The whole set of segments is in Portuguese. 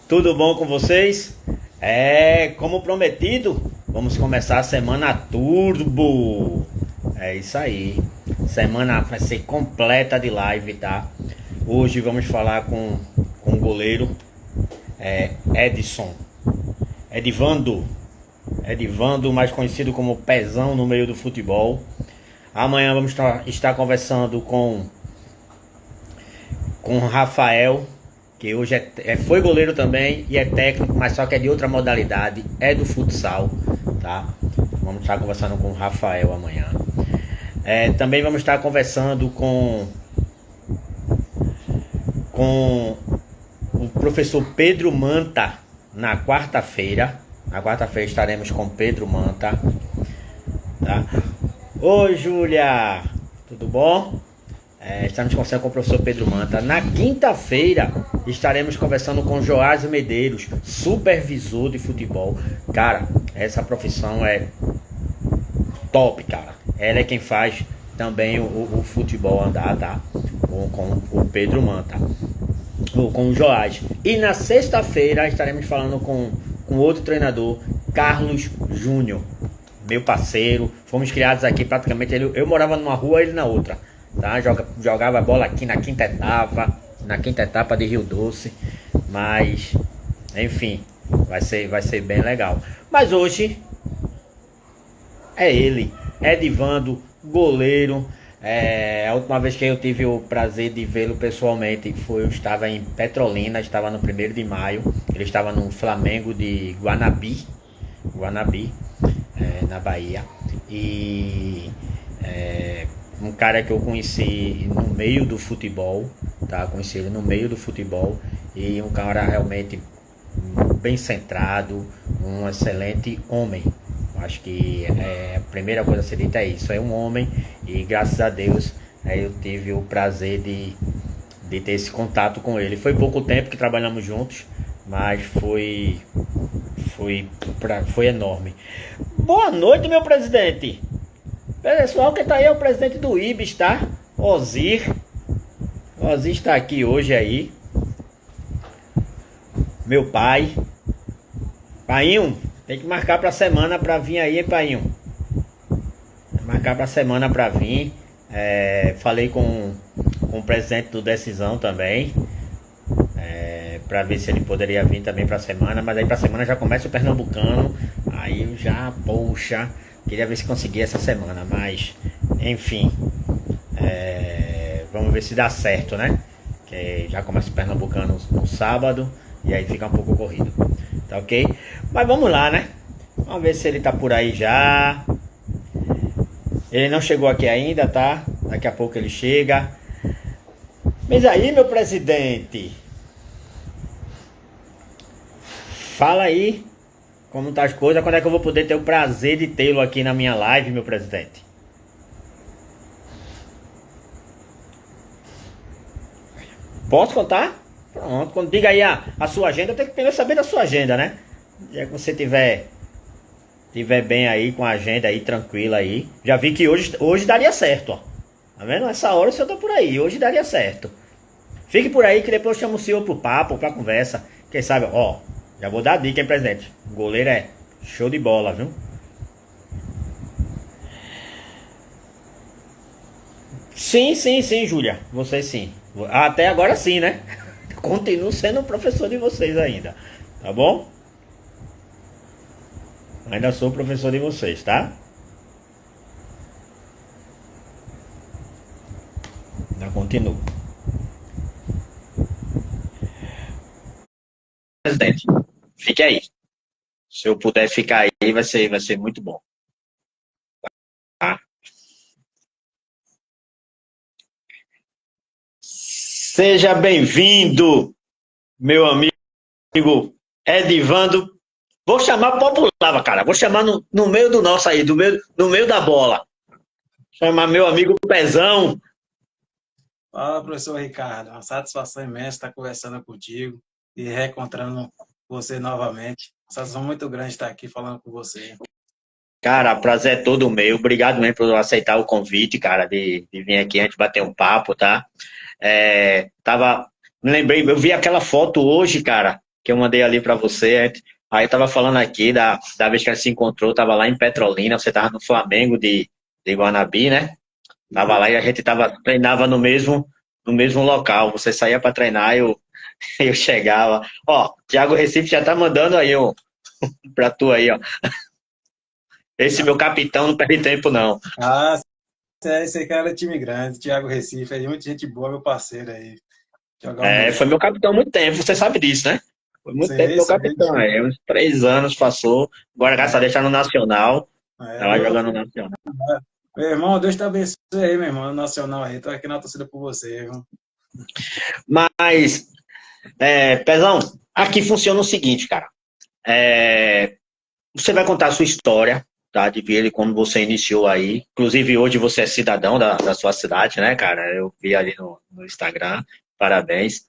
Tudo bom com vocês? Como prometido, vamos começar a semana turbo. É isso aí. Semana vai ser completa de live, tá? Hoje vamos falar com o goleiro Edson. Edivando. Edivando, mais conhecido como Pezão no meio do futebol. Amanhã vamos estar conversando com o Rafael, que hoje foi goleiro também e é técnico, mas só que é de outra modalidade, é do futsal, tá? Vamos estar conversando com o Rafael amanhã. Também vamos estar conversando com o professor Pedro Manta na quarta-feira. Na quarta-feira estaremos com Pedro Manta, tá? Oi, Júlia, tudo bom? Estamos conversando com o professor Pedro Manta. Na quinta-feira estaremos conversando com Joás Medeiros, supervisor de futebol. Cara, essa profissão é top, cara. Ela é quem faz também o futebol andar, tá? Com o Pedro Manta, ou com o Joás. E na sexta-feira estaremos falando com outro treinador, Carlos Júnior, meu parceiro. Fomos criados aqui praticamente. Eu morava numa rua, ele na outra. Tá? Jogava bola aqui na quinta etapa de Rio Doce, mas enfim, vai ser bem legal. Mas hoje é ele, Edivando, goleiro. A última vez que eu tive o prazer de vê-lo pessoalmente eu estava em Petrolina, estava no 1º de maio. Ele estava no Flamengo de Guanabi, na Bahia. E um cara que eu conheci no meio do futebol, tá? Conheci ele no meio do futebol, e um cara realmente bem centrado, um excelente homem. Acho que a primeira coisa a ser dita é isso, é um homem, e graças a Deus eu tive o prazer de ter esse contato com ele. Foi pouco tempo que trabalhamos juntos, mas foi enorme. Boa noite, meu presidente. Pessoal, quem tá aí é o presidente do IBES, tá? Ozir. Ozir está aqui hoje aí. Meu pai. Painho, tem que marcar pra semana pra vir aí, hein, Painho? Marcar pra semana pra vir. Falei com o presidente do Decisão também. Pra ver se ele poderia vir também pra semana. Mas aí pra semana já começa o Pernambucano. Aí eu já, poxa, queria ver se conseguia essa semana. Mas, enfim. Vamos ver se dá certo, né? Que já começa o Pernambucano no sábado. E aí fica um pouco corrido. Tá ok? Mas vamos lá, né? Vamos ver se ele tá por aí já. Ele não chegou aqui ainda, tá? Daqui a pouco ele chega. Mas aí, meu presidente, fala aí como tá as coisas. Quando é que eu vou poder ter o prazer de tê-lo aqui na minha live, meu presidente? Posso contar? Pronto, quando diga aí a sua agenda, eu tenho que primeiro saber da sua agenda, né? Já que você tiver bem aí com a agenda aí, tranquila aí. Já vi que hoje daria certo, ó. Tá vendo? Essa hora eu tô por aí, hoje daria certo. Fique por aí que depois eu chamo o senhor pro papo, pra conversa. Quem sabe, ó, já vou dar a dica, hein, presidente? O goleiro é show de bola, viu? Sim, Júlia. Você sim. Até agora sim, né? Continuo sendo professor de vocês ainda. Tá bom? Ainda sou professor de vocês, tá? Ainda continuo. Presidente, fique aí. Se eu puder ficar aí, vai ser muito bom. Tá? Seja bem-vindo, meu amigo Edivando. Vou chamar popular, cara. Vou chamar no meio do nosso aí, no meio da bola. Chamar meu amigo Pezão. Fala, professor Ricardo. Uma satisfação imensa estar conversando contigo e reencontrando você novamente. Uma satisfação muito grande estar aqui falando com você. Cara, prazer é todo meu. Obrigado mesmo por aceitar o convite, cara, de vir aqui antes bater um papo, tá? Me lembrei, eu vi aquela foto hoje, cara. que eu mandei ali para você. Aí eu tava falando aqui da vez que a gente se encontrou, tava lá em Petrolina, você tava no Flamengo de Guanabi, né? Tava lá e a gente treinava no mesmo local. Você saía para treinar, eu chegava. Ó, Thiago Recife já tá mandando aí pra tu aí, ó. Esse meu capitão não perde tempo, não. Ah, esse cara é time grande, Thiago Recife, é muita gente boa, meu parceiro aí. Jogar um Foi meu capitão há muito tempo, você sabe disso, né? Foi muito tempo sei, meu sei. capitão, uns 3 anos passou. Agora, graças a É, Deus, tá no Nacional. Tá lá eu jogando no fui. Nacional. Meu irmão, Deus te abençoe aí, meu irmão, no Nacional aí. Tô aqui na torcida por você, viu? Mas, Pezão, aqui funciona o seguinte, cara. É, Você vai contar a sua história, tá? De ver como você iniciou aí. Inclusive, hoje você é cidadão da sua cidade, né, cara? Eu vi ali no Instagram. Parabéns.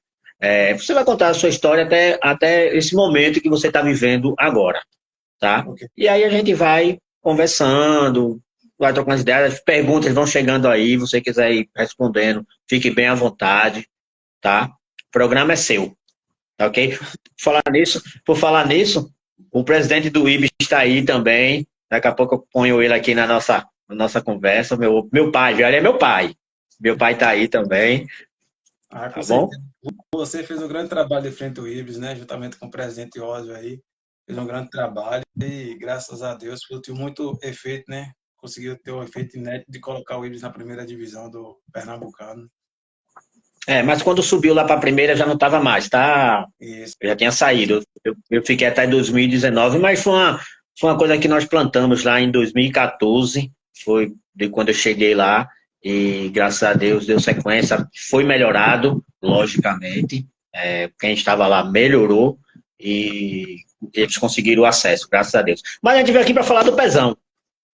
Você vai contar a sua história até esse momento que você está vivendo agora, tá? Ok. E aí a gente vai conversando, vai trocando ideias, as perguntas vão chegando aí, você quiser ir respondendo, fique bem à vontade, tá? O programa é seu, tá ok? Por falar nisso, o presidente do IBE está aí também. Daqui a pouco eu ponho ele aqui na nossa conversa. Meu pai, viu? Ele é meu pai. Meu pai está aí também, Ah, com tá bom? certeza. Você fez um grande trabalho de frente ao Ibis, né? Juntamente com o presidente Oswald aí. Fez um grande trabalho e, graças a Deus, produziu muito efeito, né? Conseguiu ter o efeito inédito de colocar o Ibis na primeira divisão do Pernambucano. Mas quando subiu lá para a primeira já não estava mais, tá? Isso. Eu já tinha saído. Eu fiquei até 2019, mas foi uma coisa que nós plantamos lá em 2014. Foi de quando eu cheguei lá. E graças a Deus deu sequência. Foi melhorado, logicamente. Quem estava lá melhorou e eles conseguiram o acesso, graças a Deus. Mas a gente veio aqui para falar do Pezão.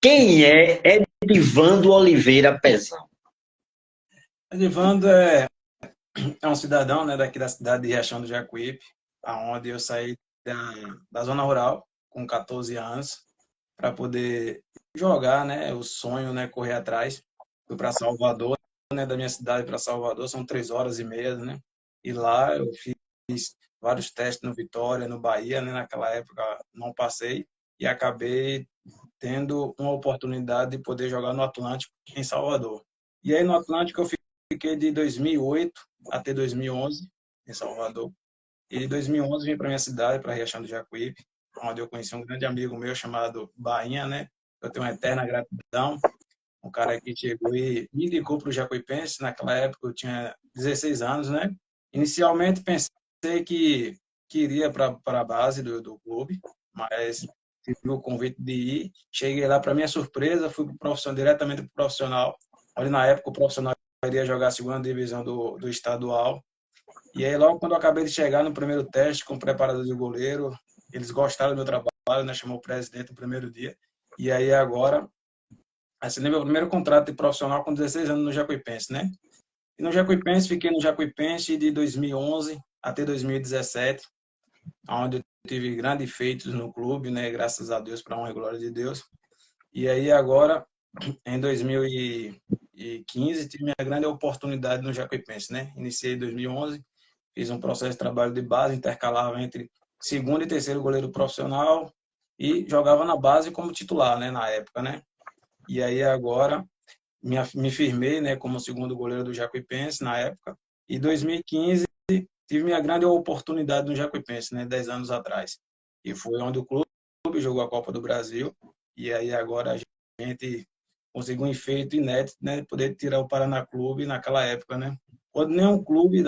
Quem é Edivando Oliveira Pezão? Edivando é um cidadão, né, daqui da cidade de Riachão do Jacuípe, aonde eu saí da zona rural com 14 anos para poder jogar, né, o sonho, né, correr atrás. Fui para Salvador, né, da minha cidade para Salvador, são 3 horas e meia, né? E lá eu fiz vários testes no Vitória, no Bahia, né? Naquela época não passei e acabei tendo uma oportunidade de poder jogar no Atlântico em Salvador. E aí no Atlântico eu fiquei de 2008 até 2011 em Salvador. E em 2011 vim para minha cidade, para Riachão do Jacuípe, onde eu conheci um grande amigo meu chamado Bainha, né? Eu tenho uma eterna gratidão. Um cara que chegou e me indicou para o Jacuipense. Naquela época eu tinha 16 anos, né? Inicialmente pensei que iria para a base do clube, mas tive o convite de ir. Cheguei lá, para minha surpresa, fui diretamente para o profissional. Ali na época o profissional iria jogar a segunda divisão do estadual. E aí, logo quando eu acabei de chegar no primeiro teste com o preparador de goleiro, eles gostaram do meu trabalho, né? Chamou o presidente no primeiro dia. E aí, agora, assinei meu primeiro contrato de profissional com 16 anos no Jacuipense, né? E no Jacuipense, fiquei no Jacuipense de 2011 até 2017, onde eu tive grandes feitos no clube, né? Graças a Deus, para a honra e glória de Deus. E aí, agora, em 2015, tive minha grande oportunidade no Jacuipense, né? Iniciei em 2011, fiz um processo de trabalho de base, intercalava entre segundo e terceiro goleiro profissional e jogava na base como titular, né? Na época, né? E aí agora me firmei, né? Como segundo goleiro do Jacuipense na época. E em 2015 tive minha grande oportunidade no Jacuipense, né? 10 anos atrás. E foi onde o clube jogou a Copa do Brasil. E aí agora a gente conseguiu um feito inédito, né? Poder tirar o Paraná Clube naquela época, né? Quando nenhum clube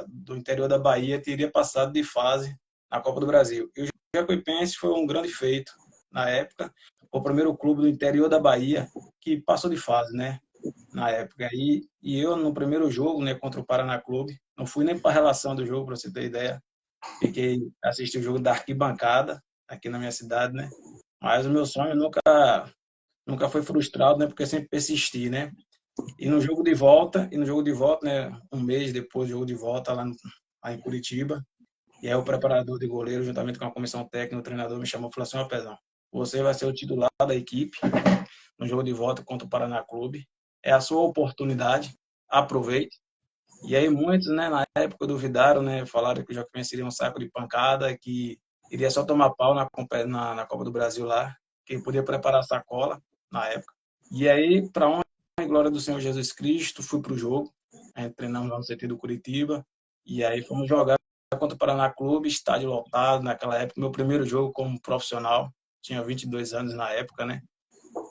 do interior da Bahia teria passado de fase na Copa do Brasil. E o Jacuipense foi um grande feito na época. O primeiro clube do interior da Bahia que passou de fase, né? Na época. E eu, no primeiro jogo, né, contra o Paraná Clube, não fui nem para a relação do jogo, para você ter ideia. Assisti o jogo da arquibancada, aqui na minha cidade, né? Mas o meu sonho nunca foi frustrado, né? Porque sempre persisti, né? E no jogo de volta, né? Um mês depois do jogo de volta, lá em Curitiba, e aí o preparador de goleiro, juntamente com a comissão técnica, o treinador me chamou e falou assim: ó, Pezão, você vai ser o titular da equipe no jogo de volta contra o Paraná Clube. É a sua oportunidade, aproveite. E aí muitos, né, na época duvidaram, né, falaram que o Joaquim seria um saco de pancada, que iria só tomar pau na Copa do Brasil lá, que podia preparar a sacola na época. E aí, para honra e glória do Senhor Jesus Cristo, fui para o jogo, treinamos lá no CT do Curitiba, e aí fomos jogar contra o Paraná Clube, estádio lotado naquela época, meu primeiro jogo como profissional, tinha 22 anos na época, né?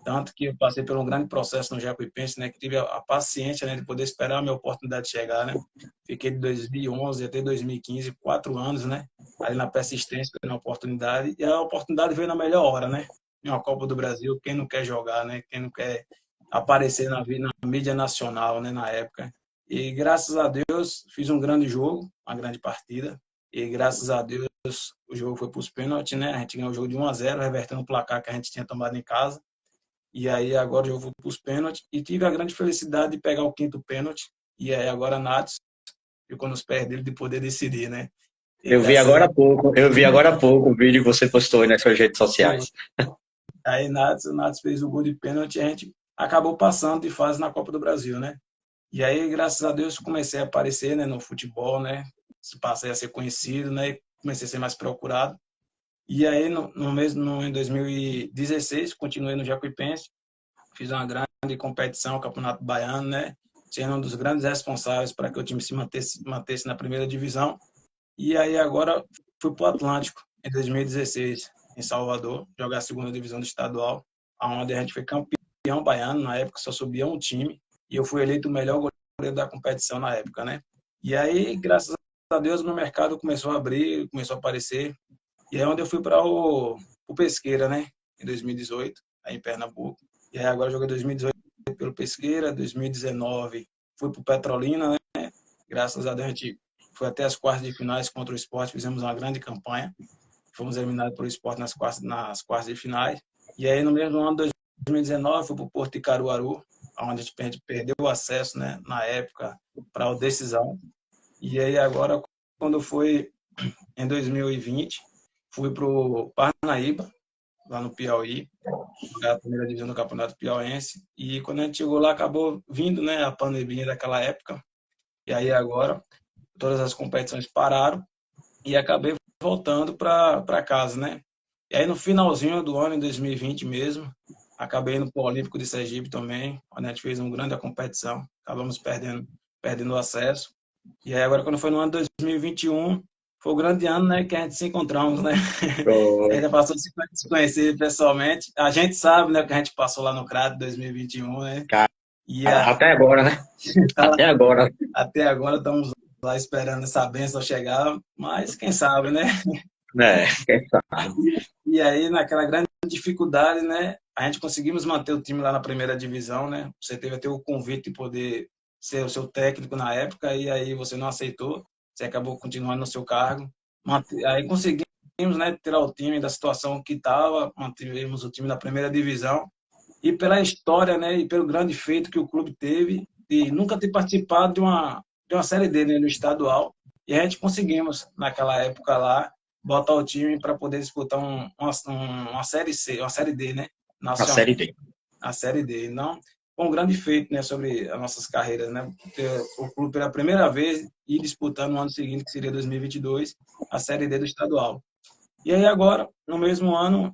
Tanto que eu passei por um grande processo no Jacuipense, né? Que tive a paciência, né? De poder esperar a minha oportunidade chegar, né? Fiquei de 2011 até 2015, 4 anos, né? Ali na persistência, na oportunidade. E a oportunidade veio na melhor hora, né? Em uma Copa do Brasil, quem não quer jogar, né? Quem não quer aparecer na mídia nacional, né? Na época. E graças a Deus fiz um grande jogo, uma grande partida. E graças a Deus o jogo foi para os pênaltis, né? A gente ganhou o jogo de 1-0, revertendo o placar que a gente tinha tomado em casa. E aí agora eu vou para os pênaltis e tive a grande felicidade de pegar o quinto pênalti. E aí agora a Natos ficou nos pés dele de poder decidir, né? E graças a Eu vi agora há pouco o vídeo que você postou aí nas suas redes Deus, sociais. aí o Natos fez o gol de pênalti e a gente acabou passando de fase na Copa do Brasil, né? E aí, graças a Deus, comecei a aparecer, né, no futebol, né? Passei a ser conhecido, né? Comecei a ser mais procurado. E aí, em 2016, continuei no Jacuipense, fiz uma grande competição, o Campeonato Baiano, né? Sendo um dos grandes responsáveis para que o time se mantesse na primeira divisão. E aí agora fui para o Atlântico, em 2016, em Salvador, jogar a segunda divisão do estadual, onde a gente foi campeão baiano, na época só subia um time, e eu fui eleito o melhor goleiro da competição na época, né? E aí, graças a Deus, o meu mercado começou a abrir, começou a aparecer, e aí onde eu fui para o Pesqueira, né? Em 2018, aí em Pernambuco. E aí agora joguei 2018 pelo Pesqueira, 2019 fui para o Petrolina, né? Graças a Deus a gente foi até as quartas de finais contra o Sport, fizemos uma grande campanha. Fomos eliminados pelo Sport nas quartas de finais. E aí no mesmo ano de 2019 fui para o Porto de Caruaru, onde a gente perdeu o acesso, né? Na época para a decisão. E aí agora, quando foi em 2020, fui para o Parnaíba, lá no Piauí, jogar a primeira divisão do Campeonato Piauiense. E quando a gente chegou lá, acabou vindo, né, a pandemia daquela época. E aí agora todas as competições pararam e acabei voltando para casa, né? E aí no finalzinho do ano, em 2020 mesmo, acabei indo para o Olímpico de Sergipe também, onde a gente fez uma grande competição. Acabamos perdendo o acesso. E aí agora, quando foi no ano de 2021, foi o grande ano, né, que a gente se encontramos, né? A gente passou de se conhecer pessoalmente. A gente sabe, né, o que a gente passou lá no CRAD 2021, né? Cara, E até agora, né? Até agora. até agora estamos lá esperando essa bênção chegar, mas quem sabe, né? É, quem sabe. E aí, naquela grande dificuldade, né, a gente conseguimos manter o time lá na primeira divisão, né? Você teve até o convite de poder ser o seu técnico na época, e aí você não aceitou, você acabou continuando no seu cargo. Aí conseguimos, né, tirar o time da situação que estava, mantivemos o time na primeira divisão, e pela história, né, e pelo grande feito que o clube teve, de nunca ter participado de uma Série D, né, no estadual, e a gente conseguimos, naquela época lá, botar o time para poder disputar uma Série C, uma Série D, né, A nacional, Série D. a Série D. Não, foi um grande feito, né, sobre as nossas carreiras, né, o clube pela primeira vez ir disputando no ano seguinte, que seria 2022, a Série D do estadual. E aí agora, no mesmo ano,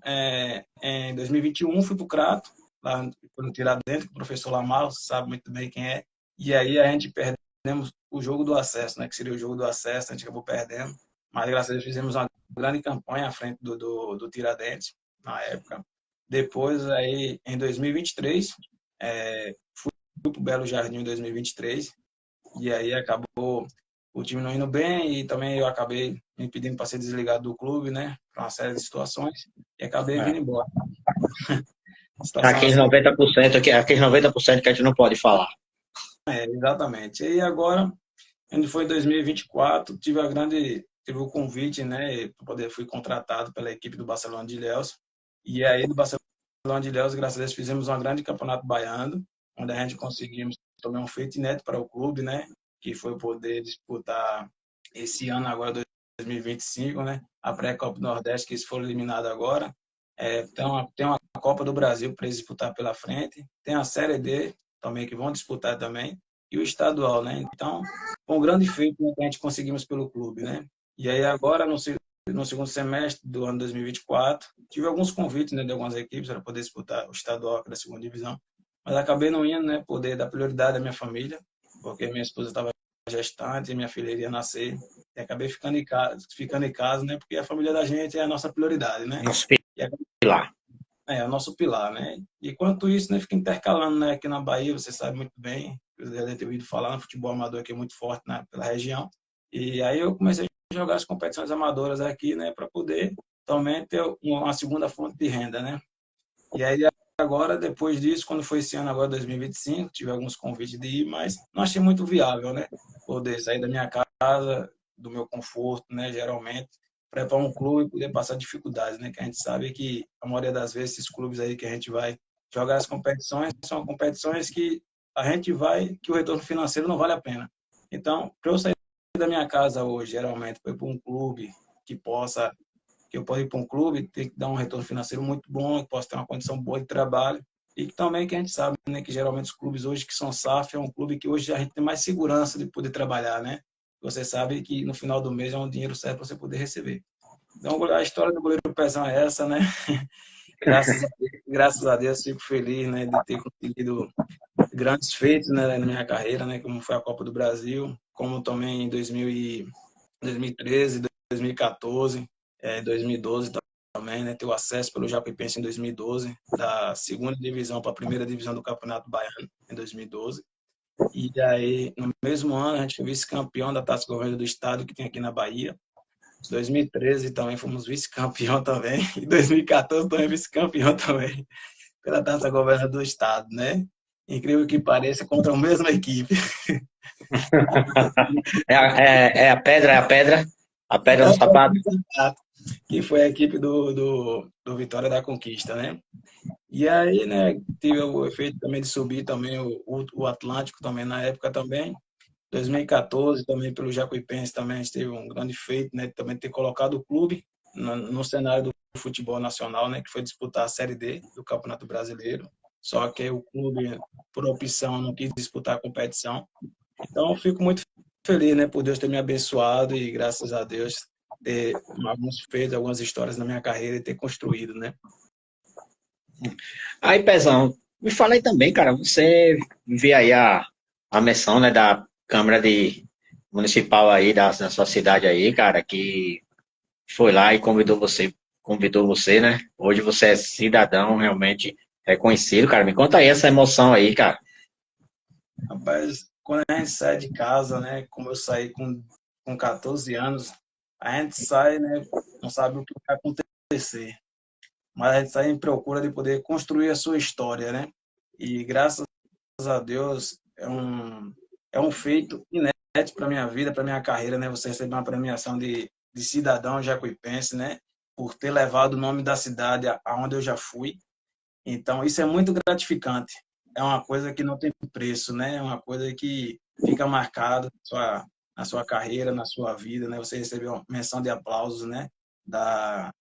em 2021, fui para o Crato, lá no Tiradentes, com o professor Lamar, você sabe muito bem quem é. E aí a gente perdemos o jogo do acesso, né, que seria o jogo do acesso, a gente acabou perdendo. Mas graças a Deus fizemos uma grande campanha à frente do Tiradentes, na época. Depois, aí, em 2023, fui para o Belo Jardim em 2023, e aí acabou o time não indo bem e também eu acabei me pedindo para ser desligado do clube, né? Para uma série de situações e acabei vindo É. embora. Situação Aqueles assim, 90%, aqueles 90% que a gente não pode falar. exatamente. E agora, onde foi em 2024, tive o convite, né? Fui contratado pela equipe do Barcelona de Ilhéus. E aí do Barcelona de Ilhéus, graças a Deus, fizemos um grande campeonato baiano, onde a gente conseguimos também um feito inédito para o clube, né? Que foi poder disputar esse ano agora 2025, né? A pré-Copa do Nordeste, que eles foram eliminados agora. Tem uma Copa do Brasil para eles disputar pela frente. Tem a Série D também, que vão disputar também. e o estadual, né? Então, foi um grande feito, né, que a gente conseguimos pelo clube, né? E aí agora, no segundo semestre do ano 2024, tive alguns convites, né, de algumas equipes para poder disputar o estadual da segunda divisão, mas acabei não indo, né, poder dar prioridade à minha família, porque minha esposa estava gestante e minha filha iria nascer, e acabei ficando em casa, né, porque a família da gente é a nossa prioridade, né? Nosso E pilar. é o nosso pilar, né? E enquanto isso, né, fica intercalando, né, aqui na Bahia, você sabe muito bem, eu já deve ter ouvido falar no futebol amador aqui é muito forte, né, pela região. E aí eu comecei a jogar as competições amadoras aqui, né, para poder também ter uma segunda fonte de renda, né? E aí agora, depois disso, quando foi esse ano agora, 2025, tive alguns convites de ir, mas não achei muito viável, né? Poder sair da minha casa, do meu conforto, né, geralmente, para ir para um clube e poder passar dificuldades, né? Que a gente sabe que a maioria das vezes esses clubes aí que a gente vai jogar as competições são competições que a gente vai, que o retorno financeiro não vale a pena. Então, para eu sair da minha casa hoje, geralmente, para ir para um clube que possa que eu possa ir para um clube, ter que dar um retorno financeiro muito bom, que possa ter uma condição boa de trabalho, e que também que a gente sabe, né, que geralmente os clubes hoje que são SAF é um clube que hoje a gente tem mais segurança de poder trabalhar, né? Você sabe que no final do mês é um dinheiro certo para você poder receber. Então, a história do goleiro Pezão é essa, né? Graças a Deus, fico feliz, né, de ter conseguido grandes feitos, né, na minha carreira, né, como foi a Copa do Brasil, como também em 2013, 2014, 2012 também, né, ter o acesso pelo Jacuipense em 2012, da segunda divisão para a primeira divisão do Campeonato Baiano em 2012. E aí, no mesmo ano, a gente foi vice-campeão da Taça Governo do Estado, que tem aqui na Bahia. Em 2013 também fomos vice-campeão também. Em 2014 também vice-campeão também pela Taça Governo do Estado, né? Incrível que pareça, contra a mesma equipe. A pedra no sapato. Que foi a equipe do Vitória da Conquista, né? E aí, né, tive o efeito também de subir também o Atlântico também na época também. 2014 também pelo Jacuipense também a gente teve um grande feito, né, também ter colocado o clube no cenário do futebol nacional, né, que foi disputar a Série D do Campeonato Brasileiro. Só que o clube, por opção, não quis disputar a competição. Então, eu fico muito feliz, né, por Deus ter me abençoado e, graças a Deus, ter alguns feitos, algumas histórias na minha carreira e ter construído, né? Aí, Pezão, me fala aí também, cara, você vê aí a menção, né, da Câmara Municipal aí da sua cidade aí, cara, que foi lá e convidou você, né? Hoje você é cidadão realmente reconhecido, cara. Me conta aí essa emoção aí, cara. Rapaz, quando a gente sai de casa, né, como eu saí com 14 anos, a gente sai, né, não sabe o que vai acontecer, mas a gente sai em procura de poder construir a sua história, né? E graças a Deus é um feito inédito para minha vida, para minha carreira, né? Você receber uma premiação de cidadão jacuipense, né? Por ter levado o nome da cidade aonde eu já fui. Então, isso é muito gratificante. É uma coisa que não tem preço, né? É uma coisa que fica marcado na sua carreira, na sua vida, né? Você recebeu uma menção de aplausos, né? Da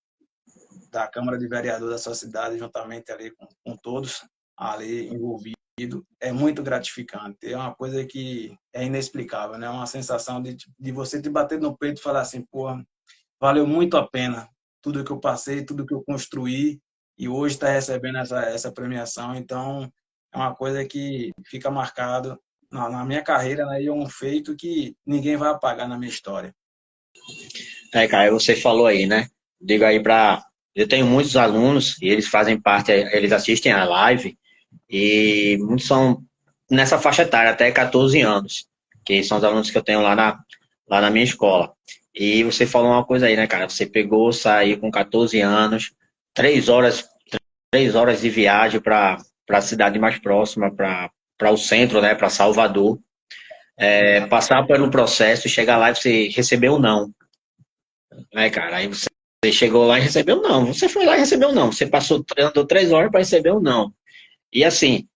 Câmara de Vereadores da sua cidade, juntamente ali com todos ali envolvidos. É muito gratificante. É uma coisa que é inexplicável, né? Uma sensação de você te bater no peito e falar assim, pô, valeu muito a pena tudo que eu passei, tudo que eu construí e hoje está recebendo essa premiação. Então, é uma coisa que fica marcado na minha carreira, né? E é um feito que ninguém vai apagar na minha história. Cara, você falou aí, né? Digo aí pra. Eu tenho muitos alunos e eles fazem parte, eles assistem a live e muitos são nessa faixa etária, até 14 anos, que são os alunos que eu tenho lá na minha escola. E você falou uma coisa aí, né, cara? Você pegou, saiu com 14 anos, 3 horas, 3 horas de viagem para a cidade mais próxima, para o centro, né, para Salvador. Passar pelo processo e chegar lá e você recebeu um não, né, cara? Aí você chegou lá e recebeu um não. Você foi lá e recebeu um não. Você andou 3 horas para receber um não. E assim,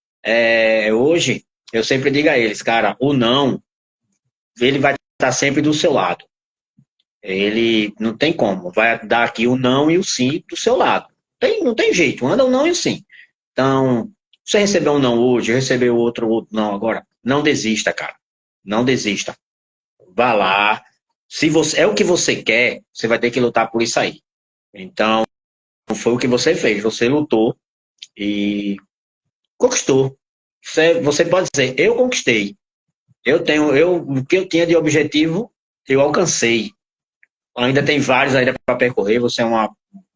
hoje eu sempre digo a eles, cara, o não, ele vai estar sempre do seu lado. Ele não tem como, vai dar aqui o não e o sim do seu lado. Não tem jeito, anda o não e o sim. Então, você recebeu um não hoje, recebeu outro não agora. não desista, cara. Não desista. Vá lá. Se você é o que você quer, você vai ter que lutar por isso aí. Então, foi o que você fez. Você lutou e conquistou. Você pode dizer, eu conquistei. O que eu tinha de objetivo, eu alcancei. Ainda tem vários ainda para percorrer. Você é um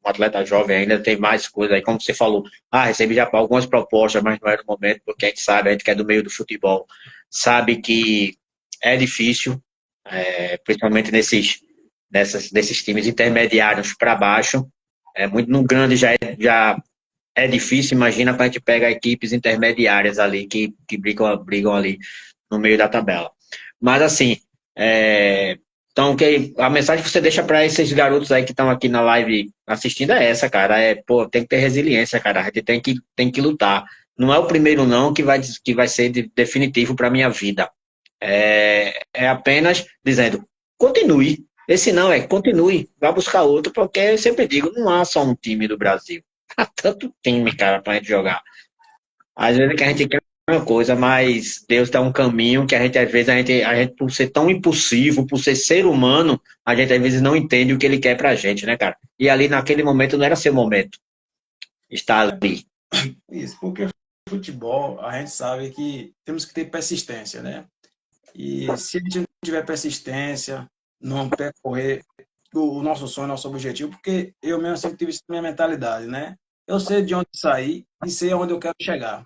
atleta jovem, ainda tem mais coisas aí. Como você falou, recebi já algumas propostas, mas não era o momento, porque a gente sabe, a gente que é do meio do futebol, sabe que é difícil, principalmente nesses times intermediários para baixo. Muito no grande já é difícil, imagina quando a gente pega equipes intermediárias ali que brigam ali no meio da tabela. Mas assim, então a mensagem que você deixa para esses garotos aí que estão aqui na live assistindo é essa, cara. Pô, tem que ter resiliência, cara. A gente tem que lutar. Não é o primeiro não que vai ser definitivo para minha vida. É apenas dizendo, continue. Esse não continue, vá buscar outro, porque eu sempre digo, não há só um time do Brasil. Há tanto time, cara, pra gente jogar. Às vezes que a gente quer uma coisa, mas Deus dá um caminho que a gente, às vezes, a gente, por ser tão impulsivo, por ser humano, a gente às vezes não entende o que ele quer pra gente, né, cara? E ali naquele momento não era seu momento estar ali. Isso, porque futebol, a gente sabe que temos que ter persistência, né? E se a gente não tiver persistência, não percorrer o nosso sonho, nosso objetivo, porque eu mesmo sempre tive essa minha mentalidade, né? Eu sei de onde sair e sei aonde eu quero chegar.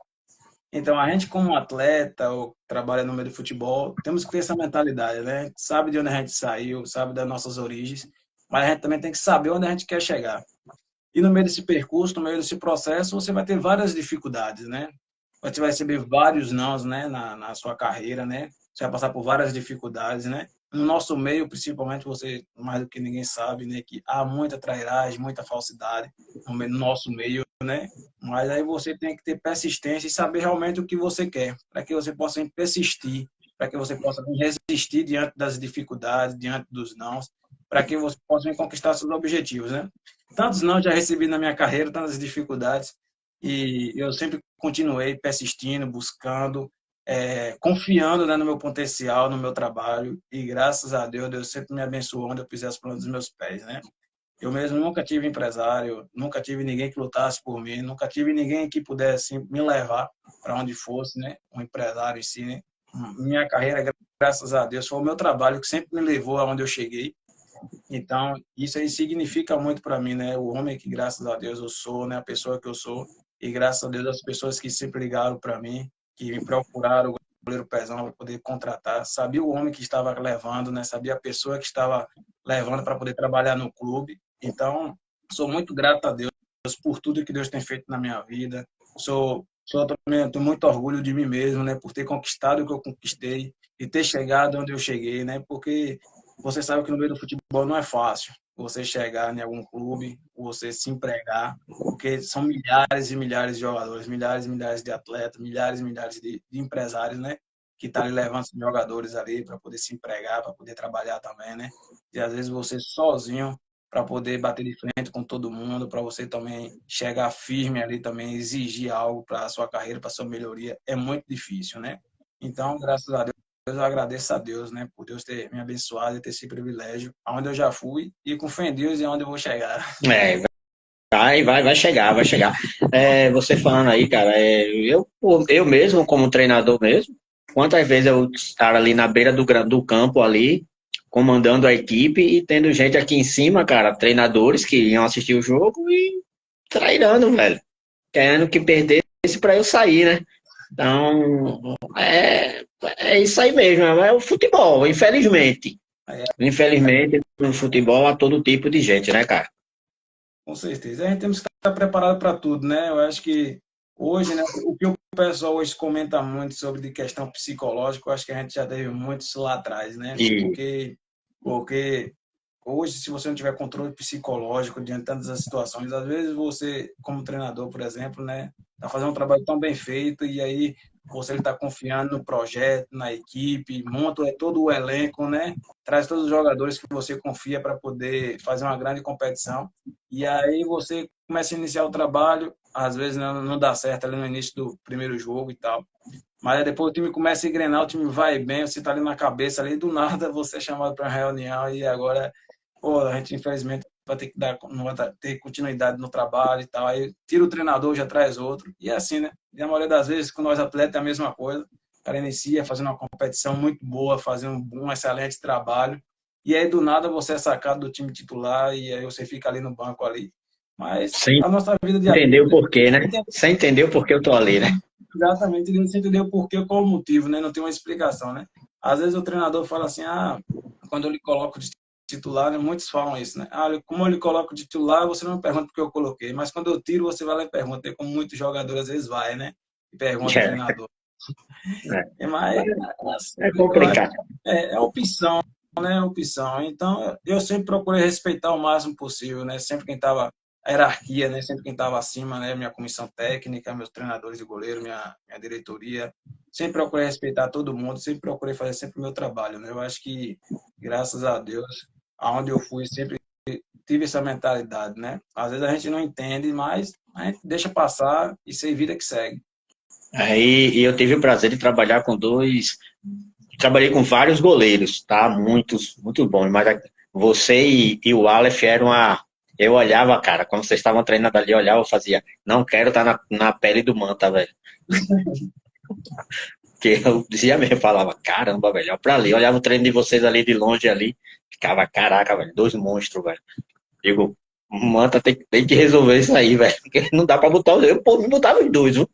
Então, a gente como atleta ou trabalha no meio do futebol, temos que ter essa mentalidade, né? Sabe de onde a gente saiu, sabe das nossas origens, mas a gente também tem que saber onde a gente quer chegar. E no meio desse percurso, no meio desse processo, você vai ter várias dificuldades, né? Você vai receber vários nãos, né, na sua carreira, né? Você vai passar por várias dificuldades, né? No nosso meio, principalmente, você, mais do que ninguém sabe, né, que há muita trairagem, muita falsidade no nosso meio, né? Mas aí você tem que ter persistência e saber realmente o que você quer, para que você possa persistir, para que você possa resistir diante das dificuldades, diante dos nãos, para que você possa conquistar seus objetivos, né? Tantos não já recebi na minha carreira, tantas dificuldades, e eu sempre continuei persistindo, buscando, confiando, né, no meu potencial, no meu trabalho, e graças a Deus, Deus sempre me abençoou onde eu pisei as plantas dos meus pés, né? Eu mesmo nunca tive empresário, nunca tive ninguém que lutasse por mim, nunca tive ninguém que pudesse me levar para onde fosse, né? Um empresário em si, né? Minha carreira, graças a Deus, foi o meu trabalho que sempre me levou aonde eu cheguei. Então, isso aí significa muito para mim, né? O homem que, graças a Deus, eu sou, né? A pessoa que eu sou. E graças a Deus, as pessoas que sempre ligaram para mim, que me procuraram, o goleiro Pezão, para poder contratar. Sabia o homem que estava levando, né? Sabia a pessoa que estava levando para poder trabalhar no clube. Então, sou muito grato a Deus por tudo que Deus tem feito na minha vida. Também, tenho muito orgulho de mim mesmo, né? Por ter conquistado o que eu conquistei e ter chegado onde eu cheguei, né? Porque você sabe que no meio do futebol não é fácil você chegar em algum clube, você se empregar, porque são milhares e milhares de jogadores, milhares e milhares de atletas, milhares e milhares de empresários, né? Que estão ali levando os jogadores ali para poder se empregar, para poder trabalhar também, né? E às vezes você sozinho para poder bater de frente com todo mundo, para você também chegar firme ali também, exigir algo para a sua carreira, para a sua melhoria, é muito difícil, né? Então, graças a Deus, eu agradeço a Deus, né, por Deus ter me abençoado e ter esse privilégio, aonde eu já fui, e com fé em Deus e aonde eu vou chegar. Vai chegar, vai chegar. Você falando aí, cara, eu mesmo, como treinador mesmo, quantas vezes eu estar ali na beira do campo ali, comandando a equipe e tendo gente aqui em cima, cara, treinadores que iam assistir o jogo e trairando, velho. Querendo que perdesse para eu sair, né? Então, é isso aí mesmo, é o futebol, infelizmente. É, Infelizmente, no futebol há todo tipo de gente, né, cara? com certeza. A gente temos que estar preparado para tudo, né? Eu acho que hoje, né, o que o pessoal hoje comenta muito sobre de questão psicológica, eu acho que a gente já teve muito isso lá atrás, né? E Porque hoje, se você não tiver controle psicológico diante de tantas situações, às vezes você, como treinador, por exemplo, né, tá fazendo um trabalho tão bem feito e aí você está confiando no projeto, na equipe, monta todo o elenco, né? Traz todos os jogadores que você confia para poder fazer uma grande competição. E aí você começa a iniciar o trabalho, às vezes não dá certo ali no início do primeiro jogo e tal. Mas aí depois o time começa a engrenar, o time vai bem, você está ali na cabeça, ali do nada você é chamado para uma reunião e agora, pô, a gente infelizmente vai ter que não vai ter continuidade no trabalho e tal. Aí tira o treinador, já traz outro. E é assim, né? E a maioria das vezes, com nós atletas, é a mesma coisa. O cara inicia fazendo uma competição muito boa, fazendo um excelente trabalho. E aí, do nada, você é sacado do time titular e aí você fica ali no banco ali. Mas Sem a nossa vida de entender o atleta, porquê, né? Sem entender o porquê eu tô ali, né? exatamente, você entendeu por quê, qual o motivo, né? Não tem uma explicação, né? Às vezes o treinador fala assim, quando eu lhe coloco de titular, né? Muitos falam isso, né? Como eu lhe coloco de titular, você não me pergunta porque eu coloquei, mas quando eu tiro, você vai lá e pergunta, e como muitos jogadores às vezes vai, né? E pergunta ao treinador. Mas É complicado. é opção, né? É opção. Então, eu sempre procurei respeitar o máximo possível, né? Sempre quem estava a hierarquia, né? Sempre quem estava acima, né? Minha comissão técnica, meus treinadores de goleiro, minha diretoria. Sempre procurei respeitar todo mundo, sempre procurei fazer sempre o meu trabalho, né? Eu acho que, graças a Deus, aonde eu fui, sempre tive essa mentalidade, né? Às vezes a gente não entende, mas a gente deixa passar e sei vida que segue. Aí eu tive o prazer de trabalhar com dois. Trabalhei com vários goleiros, tá? Muitos, muito bons. Mas você e o Aleph eram a. Eu olhava, cara, quando vocês estavam treinando ali, eu olhava e fazia, não quero estar na pele do Manta, velho. Porque eu dizia mesmo, falava, caramba, velho, olha pra ali. Eu olhava o treino de vocês ali de longe ali, ficava, caraca, velho, dois monstros, velho. Digo, o Manta tem que resolver isso aí, velho. Porque não dá pra botar os. Eu, pô, não botava os dois, viu?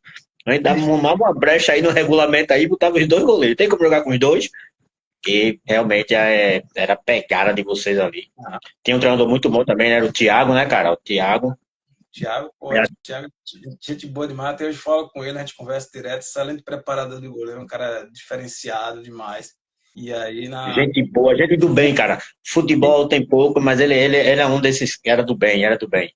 A gente dava uma brecha aí no regulamento aí, botava os dois goleiros. Tem como jogar com os dois? E realmente era a pegada de vocês ali. Tinha um treinador muito bom também, né? Era o Thiago, né, cara? O Thiago. Thiago, pô, Thiago, gente boa demais. Até hoje falo com ele, a gente conversa direto. Excelente preparador de goleiro, um cara diferenciado demais. E aí, Gente boa, gente do bem, cara. Futebol tem pouco, mas ele é um desses que era do bem, era do bem.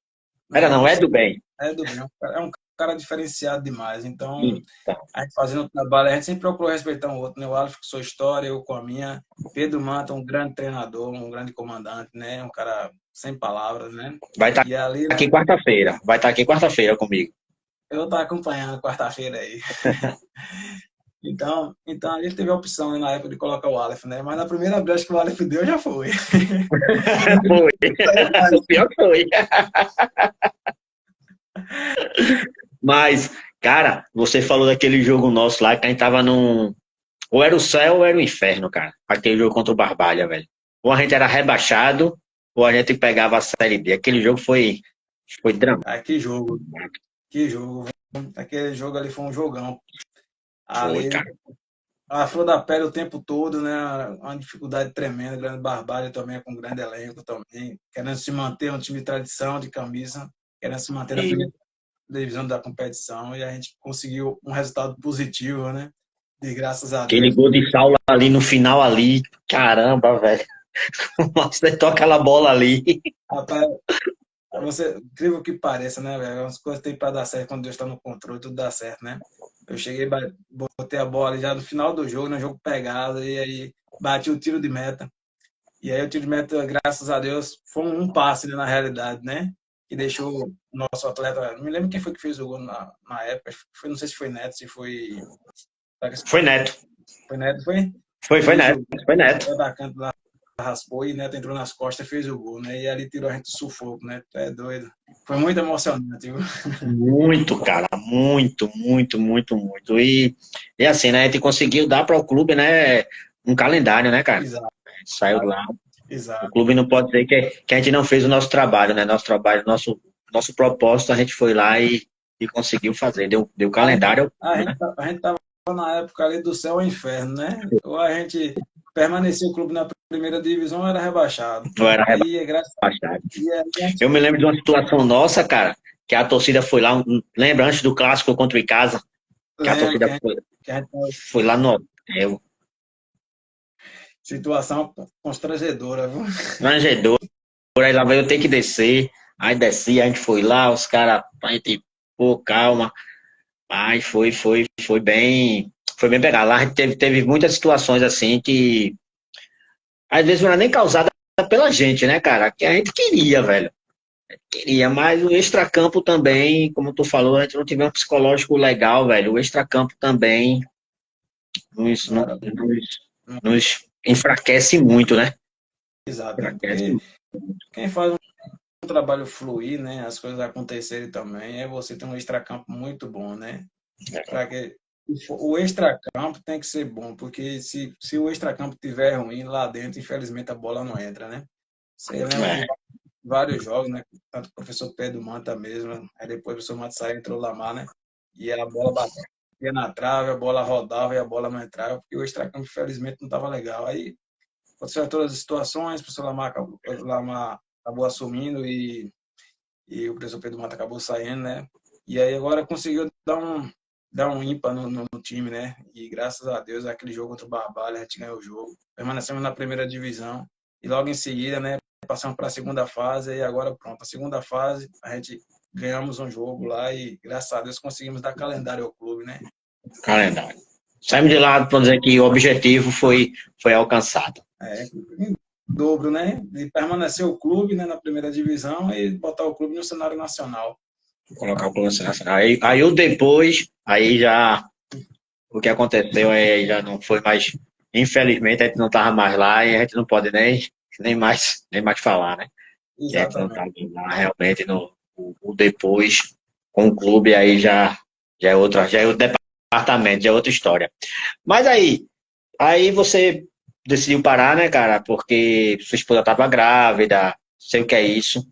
Era não, é do bem. É do bem. É um cara diferenciado demais. Então, Então, a gente fazendo o trabalho, a gente sempre procurou respeitar um outro, né? O Alf com sua história, eu com a minha. Pedro Manta, um grande treinador, um grande comandante, né? Um cara sem palavras, né? vai estar E ali, aqui quarta-feira. Vai estar aqui quarta-feira comigo. eu vou estar acompanhando quarta-feira aí. Então a gente teve a opção, né, na época de colocar o Aleph, né? Mas na primeira brecha que o Aleph deu, já foi. Foi. O pior foi. Mas, cara, você falou daquele jogo nosso lá que a gente tava num. Ou era o céu ou era o inferno, cara. Aquele jogo contra o Barbalha, velho. Ou a gente era rebaixado, ou a gente pegava a Série B. Aquele jogo foi dramático. Que jogo. Que jogo. Aquele jogo ali foi um jogão. Foi, Ali, cara. a flor da pele o tempo todo, né? Uma dificuldade tremenda, grande Barbalha também, com um grande elenco também. Querendo se manter um time de tradição, de camisa. Querendo se manter na E primeira divisão da competição. E a gente conseguiu um resultado positivo, né? De graças a aquele Deus. gol de Saulo ali no final ali. Caramba, velho. Você toca aquela bola ali. Rapaz, você, incrível que pareça, né, velho? As coisas têm para dar certo quando Deus está no controle, tudo dá certo, né? Eu cheguei, botei a bola já no final do jogo, no jogo pegado, e aí bati o tiro de meta. E aí o tiro de meta, graças a Deus, foi um passe, né, na realidade, né? Que deixou o nosso atleta. Não me lembro quem foi que fez o gol na época. Não sei se foi Neto, se foi. Foi Neto. Foi Neto, foi? Foi Ele Neto. jogou, Foi Neto. o atacante lá raspou e Neto entrou nas costas e fez o gol, né? E ali tirou a gente do sufoco, né? É doido. Foi muito emocionante, viu? Muito, cara. Muito, muito, muito, muito. E assim, né? A gente conseguiu dar para o clube, né? Um calendário, né, cara? Exato. Saiu lá. O Exato. clube não pode dizer que a gente não fez o nosso trabalho, né? Nosso trabalho, nosso propósito, a gente foi lá e conseguiu fazer. Deu calendário. A gente tava na época ali do céu ao inferno, né? Ou a gente permanecia o clube na primeira divisão ou era rebaixado. Não era Aí, é graças rebaixado. a Eu me lembro de uma situação nossa, cara, que a torcida foi lá, lembra, antes do clássico contra o Icasa, que a lembro torcida que a gente foi lá no hotel. situação constrangedora, viu? Rangedor, aí lá veio eu ter que descer, aí desci, a gente foi lá, os caras, a gente, pô, calma. Mas foi bem pegado. Lá a gente teve muitas situações assim que às vezes não era nem causada pela gente, né, cara? Que a gente queria, velho. Queria, mas o extracampo também, como tu falou, a gente não tiver um psicológico legal, velho. O extracampo também nos, nos, Cara, nos enfraquece muito, né? exato, né? Enfraquece. Porque quem faz um trabalho fluir, né? As coisas acontecerem também, é você ter um extracampo muito bom, né? Para que o extracampo tem que ser bom, porque se o extracampo tiver ruim lá dentro, infelizmente a bola não entra, né? Você lembra É, de vários jogos, né? Tanto o professor Pedro Manta mesmo, aí depois o professor Matsai entrou lá, né? E a bola batia na trave, a bola rodava e a bola não entrava, porque o extracampo, infelizmente, não estava legal. Aí aconteceram todas as situações, o professor Lamar acabou assumindo e o professor Pedro Mata acabou saindo, né? E aí agora conseguiu dar um ímpa no time, né? E graças a Deus, aquele jogo contra o Barbalha, a gente ganhou o jogo. Permanecemos na primeira divisão e logo em seguida, né, passamos para a segunda fase e agora pronto, a segunda fase, a gente ganhamos um jogo lá e graças a Deus conseguimos dar calendário ao clube, né? calendário. Saímos de lá para dizer que o objetivo foi alcançado. É, em dobro, né? De permanecer o clube, né, na primeira divisão e botar o clube no cenário nacional. Colocar o plano nacional. Aí o depois, aí já o que aconteceu aí já não foi mais. Infelizmente, a gente não estava mais lá e a gente não pode nem mais falar, né? Que a gente não estava Exatamente. lá realmente no o depois com o clube, aí já é outra, já é outro departamento, já é outra história. Mas aí você decidiu parar, né, cara? Porque sua esposa estava grávida, sei o que é isso.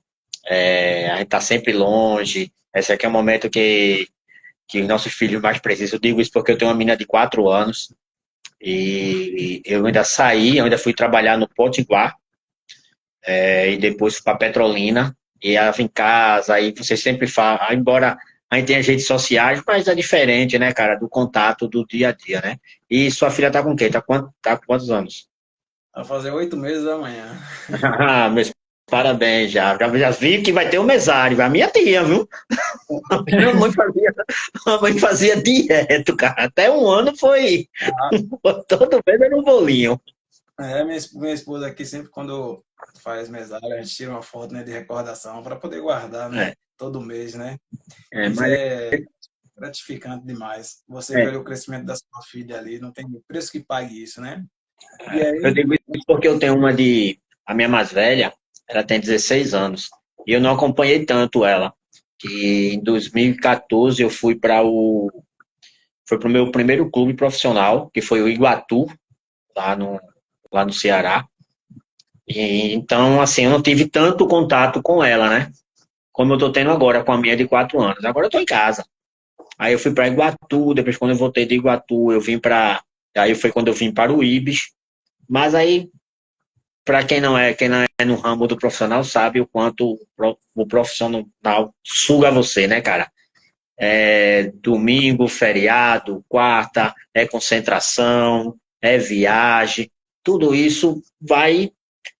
A gente tá sempre longe. Esse aqui é o momento que os nossos filhos mais precisam. Eu digo isso porque eu tenho uma menina de 4 anos e eu ainda saí, eu ainda fui trabalhar no Potiguar, e depois fui para Petrolina e ela vem em casa. Aí você sempre fala, embora a gente tenha as redes sociais, mas é diferente, né, cara, do contato do dia a dia, né? E sua filha tá com quem? Tá com quantos anos? Vai fazer 8 meses amanhã. Ah, meus parabéns já vi que vai ter um mesário. A minha tia, viu? A minha mãe fazia direto, cara. Até um ano foi. Todo mês era um bolinho. Minha esposa aqui sempre quando faz mesário, a gente tira uma foto, né, de recordação para poder guardar, né, É, todo mês, né? Mas mas é gratificante demais. Você é, ver o crescimento da sua filha ali, não tem preço que pague isso, né? E eu aí, digo isso porque eu tenho uma de. A minha mais velha, ela tem 16 anos. E eu não acompanhei tanto ela. Que em 2014 eu fui para o. Foi para o meu primeiro clube profissional, que foi o Iguatu, lá no Ceará. E, então, assim, eu não tive tanto contato com ela, né? Como eu tô tendo agora com a minha de 4 anos. Agora eu tô em casa. Aí eu fui para Iguatu, depois quando eu voltei de Iguatu, eu vim para. Aí foi quando eu vim para o Ibis. Mas aí, para quem não é no ramo do profissional, sabe o quanto o profissional suga você, né, cara? É domingo, feriado, quarta, é concentração, é viagem, tudo isso vai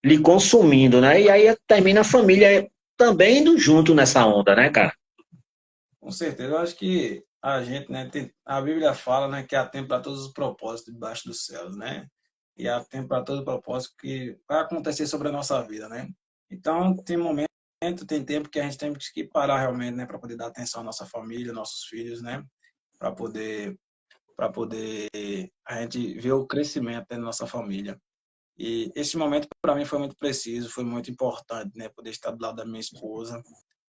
lhe consumindo, né? E aí termina a família também indo junto nessa onda, né, cara? com certeza, eu acho que a gente, né, a Bíblia fala, né, que há tempo para todos os propósitos debaixo dos céus, né? E há tempo para todo propósito que vai acontecer sobre a nossa vida, né? Então, tem momentos, tem tempo que a gente tem que parar realmente, né, para poder dar atenção à nossa família, nossos filhos, né? Para poder a gente ver o crescimento da nossa família. E esse momento para mim foi muito preciso, foi muito importante, né? Poder estar do lado da minha esposa,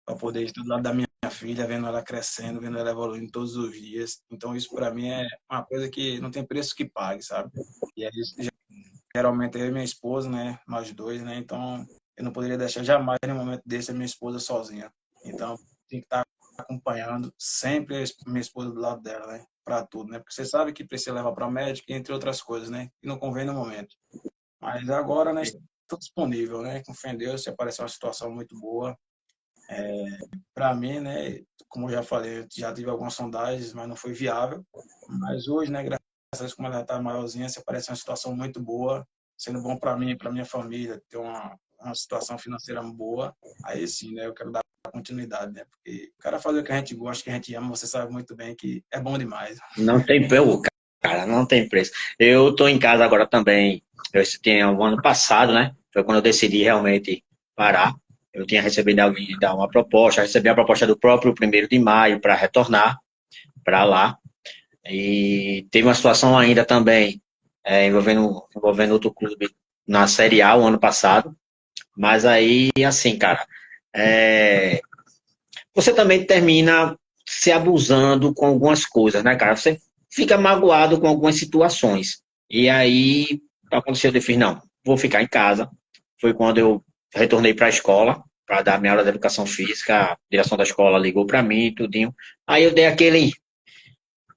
para poder estar do lado da minha filha, vendo ela crescendo, vendo ela evoluindo todos os dias. Então isso para mim é uma coisa que não tem preço que pague, sabe? E aí, geralmente eu e minha esposa, né? Nós dois, né? Então eu não poderia deixar jamais em um momento desse a minha esposa sozinha. Então tem que estar acompanhando sempre a minha esposa do lado dela, né? Para tudo, né? Porque você sabe que precisa levar para médico, entre outras coisas, né? Que não convém no momento. Mas agora, né, estou disponível, né? Com fé em Deus, se aparecer uma situação muito boa, para mim, né? Como eu já falei, eu já tive algumas sondagens, mas não foi viável. Mas hoje, né, graças a Deus, como ela está maiorzinha, se aparecer uma situação muito boa, sendo bom para mim, para minha família, ter uma situação financeira boa, aí sim, né? Eu quero dar continuidade, né? Porque o cara fazer o que a gente gosta, que a gente ama, você sabe muito bem que é bom demais. Não tem preço, cara, não tem preço. Eu tô em casa agora também. Eu tinha o ano passado, né? Foi quando eu decidi realmente parar. Eu tinha recebido uma proposta, recebi a proposta do próprio 1º de maio para retornar para lá. E teve uma situação ainda também envolvendo outro clube na Série A o ano passado. Mas aí, assim, cara, você também termina se abusando com algumas coisas, né, cara? Você fica magoado com algumas situações. E aí aconteceu, eu fiz, não, vou ficar em casa. Foi quando eu retornei para a escola, para dar minha aula de educação física. A direção da escola ligou para mim, tudinho. Aí eu dei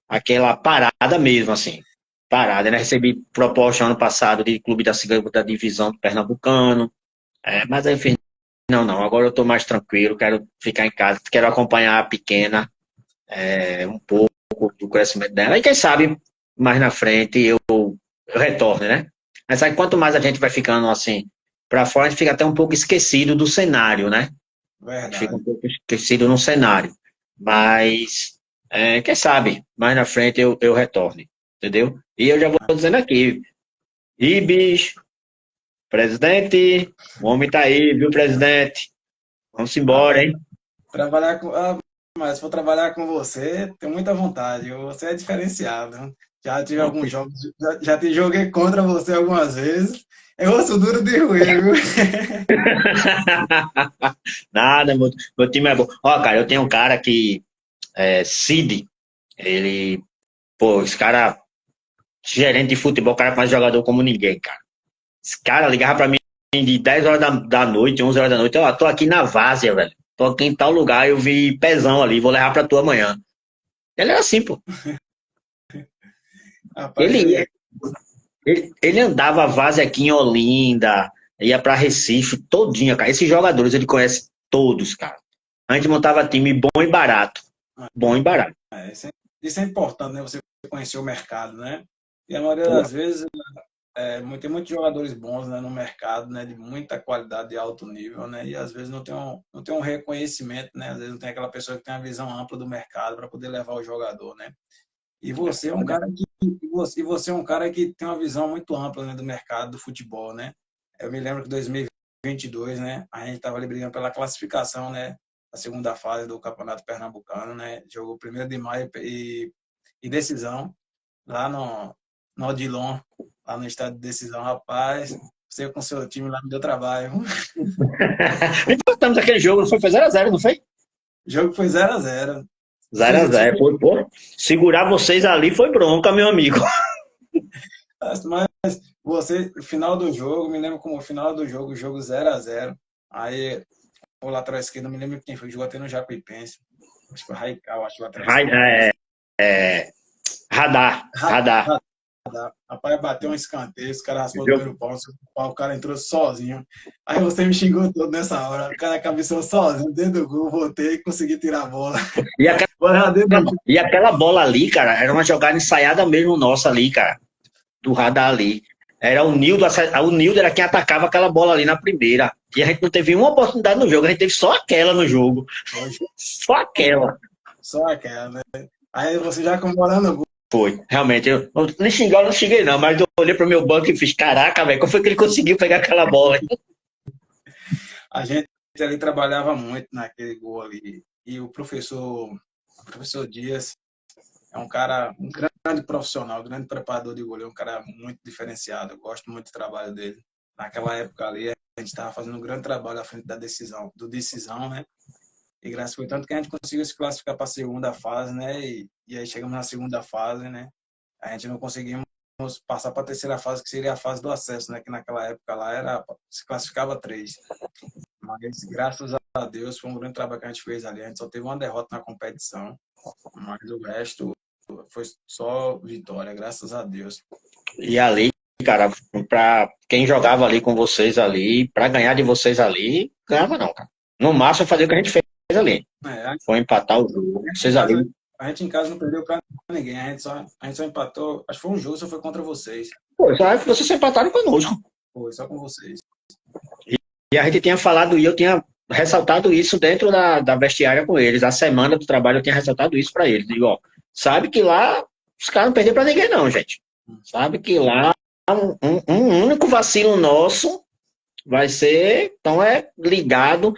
aquela parada mesmo, assim. Parada, né? Recebi proposta ano passado de clube da segunda divisão do Pernambucano. Mas aí eu fiz, não, agora eu estou mais tranquilo, quero ficar em casa, quero acompanhar a pequena, um pouco do crescimento dela. E quem sabe, mais na frente, eu retorno, né? Mas aí, quanto mais a gente vai ficando assim, para fora, a gente fica até um pouco esquecido do cenário, né? A gente fica Verdade. um pouco esquecido no cenário. Mas, quem sabe, mais na frente eu retorne, entendeu? E eu já vou dizendo aqui, Ibis, presidente, o homem tá aí, viu, presidente? Vamos embora, Rapaz, hein? trabalhar com. Mas se for trabalhar com você, tenho muita vontade. Você é diferenciado. Já tive alguns jogos, já te joguei contra você algumas vezes. É osso duro de roer, viu? Nada, meu time é bom. Ó, cara, eu tenho um cara que Cid, ele, pô, esse cara, gerente de futebol, cara faz jogador como ninguém, cara. Esse cara ligava pra mim de 10 horas da noite, 11 horas da noite, ó, tô aqui na Várzea, velho. Tô aqui em tal lugar, eu vi pezão ali, vou levar pra tu amanhã. Ele era assim, pô. Rapaz, Ele ia, ele andava a Várzea aqui em Olinda, ia pra Recife, todinha, cara. Esses jogadores ele conhece todos, cara. A gente montava time bom e barato. Bom e barato. isso é importante, né? Você conhecer o mercado, né? E a maioria Pô, das vezes tem muitos jogadores bons, né, no mercado, né, de muita qualidade de alto nível, né? E às vezes não tem um reconhecimento, né? Às vezes não tem aquela pessoa que tem uma visão ampla do mercado para poder levar o jogador, né? E você é um cara que você é um cara que tem uma visão muito ampla, né, do mercado do futebol, né? Eu me lembro que 2022, né, a gente estava ali brigando pela classificação, né, a segunda fase do Campeonato Pernambucano, né? Jogou 1º de maio e decisão lá no Odilon, lá no estado de decisão, rapaz. Você com seu time lá me deu trabalho. Empatamos aquele jogo, não foi? Foi 0x0, não foi? O jogo foi 0-0. Zero a Seu zero. time, Pô, segurar vocês ali foi bronca, meu amigo. mas você, final do jogo, me lembro como o final do jogo, o jogo 0-0. Aí o lateral esquerdo, não me lembro quem foi, jogou até no Jacuipense. Acho que foi Raical, acho que o lateral esquerdo. Radar, radar. Rapaz, bateu um escanteio, os caras raspou o primeiro pau, o cara entrou sozinho. Aí você me xingou todo nessa hora. O cara cabeçou sozinho dentro do gol, voltei e consegui tirar a bola. E aquela, Dentro e aquela bola ali, cara, era uma jogada ensaiada mesmo nossa ali, cara. Do radar ali. Era o Nildo era quem atacava aquela bola ali na primeira. E a gente não teve uma oportunidade no jogo, a gente teve só aquela no jogo. Só aquela. Só aquela, né? Aí você já comemorando o gol. Foi, realmente. Eu nem xingar, eu não xinguei, não, mas eu olhei pro meu banco e fiz: caraca, velho, como foi que ele conseguiu pegar aquela bola? A gente ali trabalhava muito naquele gol ali. E o professor Dias é um cara, um grande profissional, um grande preparador de goleiro, um cara muito diferenciado. Eu gosto muito do trabalho dele. Naquela época ali, a gente estava fazendo um grande trabalho à frente do decisão, né? E graças foi tanto que a gente conseguiu se classificar para a segunda fase, né? E aí chegamos na segunda fase, né? A gente não conseguimos passar para a terceira fase, que seria a fase do acesso, né? Que naquela época lá se classificava 3. Mas graças a Deus foi um grande trabalho que a gente fez ali. A gente só teve uma derrota na competição, mas o resto foi só vitória, graças a Deus. E ali, cara, pra quem jogava ali com vocês ali, pra ganhar de vocês ali, ganhava não, cara. No máximo fazer o que a gente fez ali. É, Foi empatar o jogo. Vocês ali. a gente em casa não perdeu para ninguém. A gente só empatou. Acho que foi um jogo, só foi contra vocês. Pô, só vocês se empataram conosco. Foi só com vocês. E a gente tinha falado, e eu tinha ressaltado isso dentro da vestiária com eles. A semana do trabalho eu tinha ressaltado isso para eles. Digo, ó, sabe que lá os caras não perderam para ninguém, não, gente. Sabe que lá um único vacilo nosso vai ser, então é ligado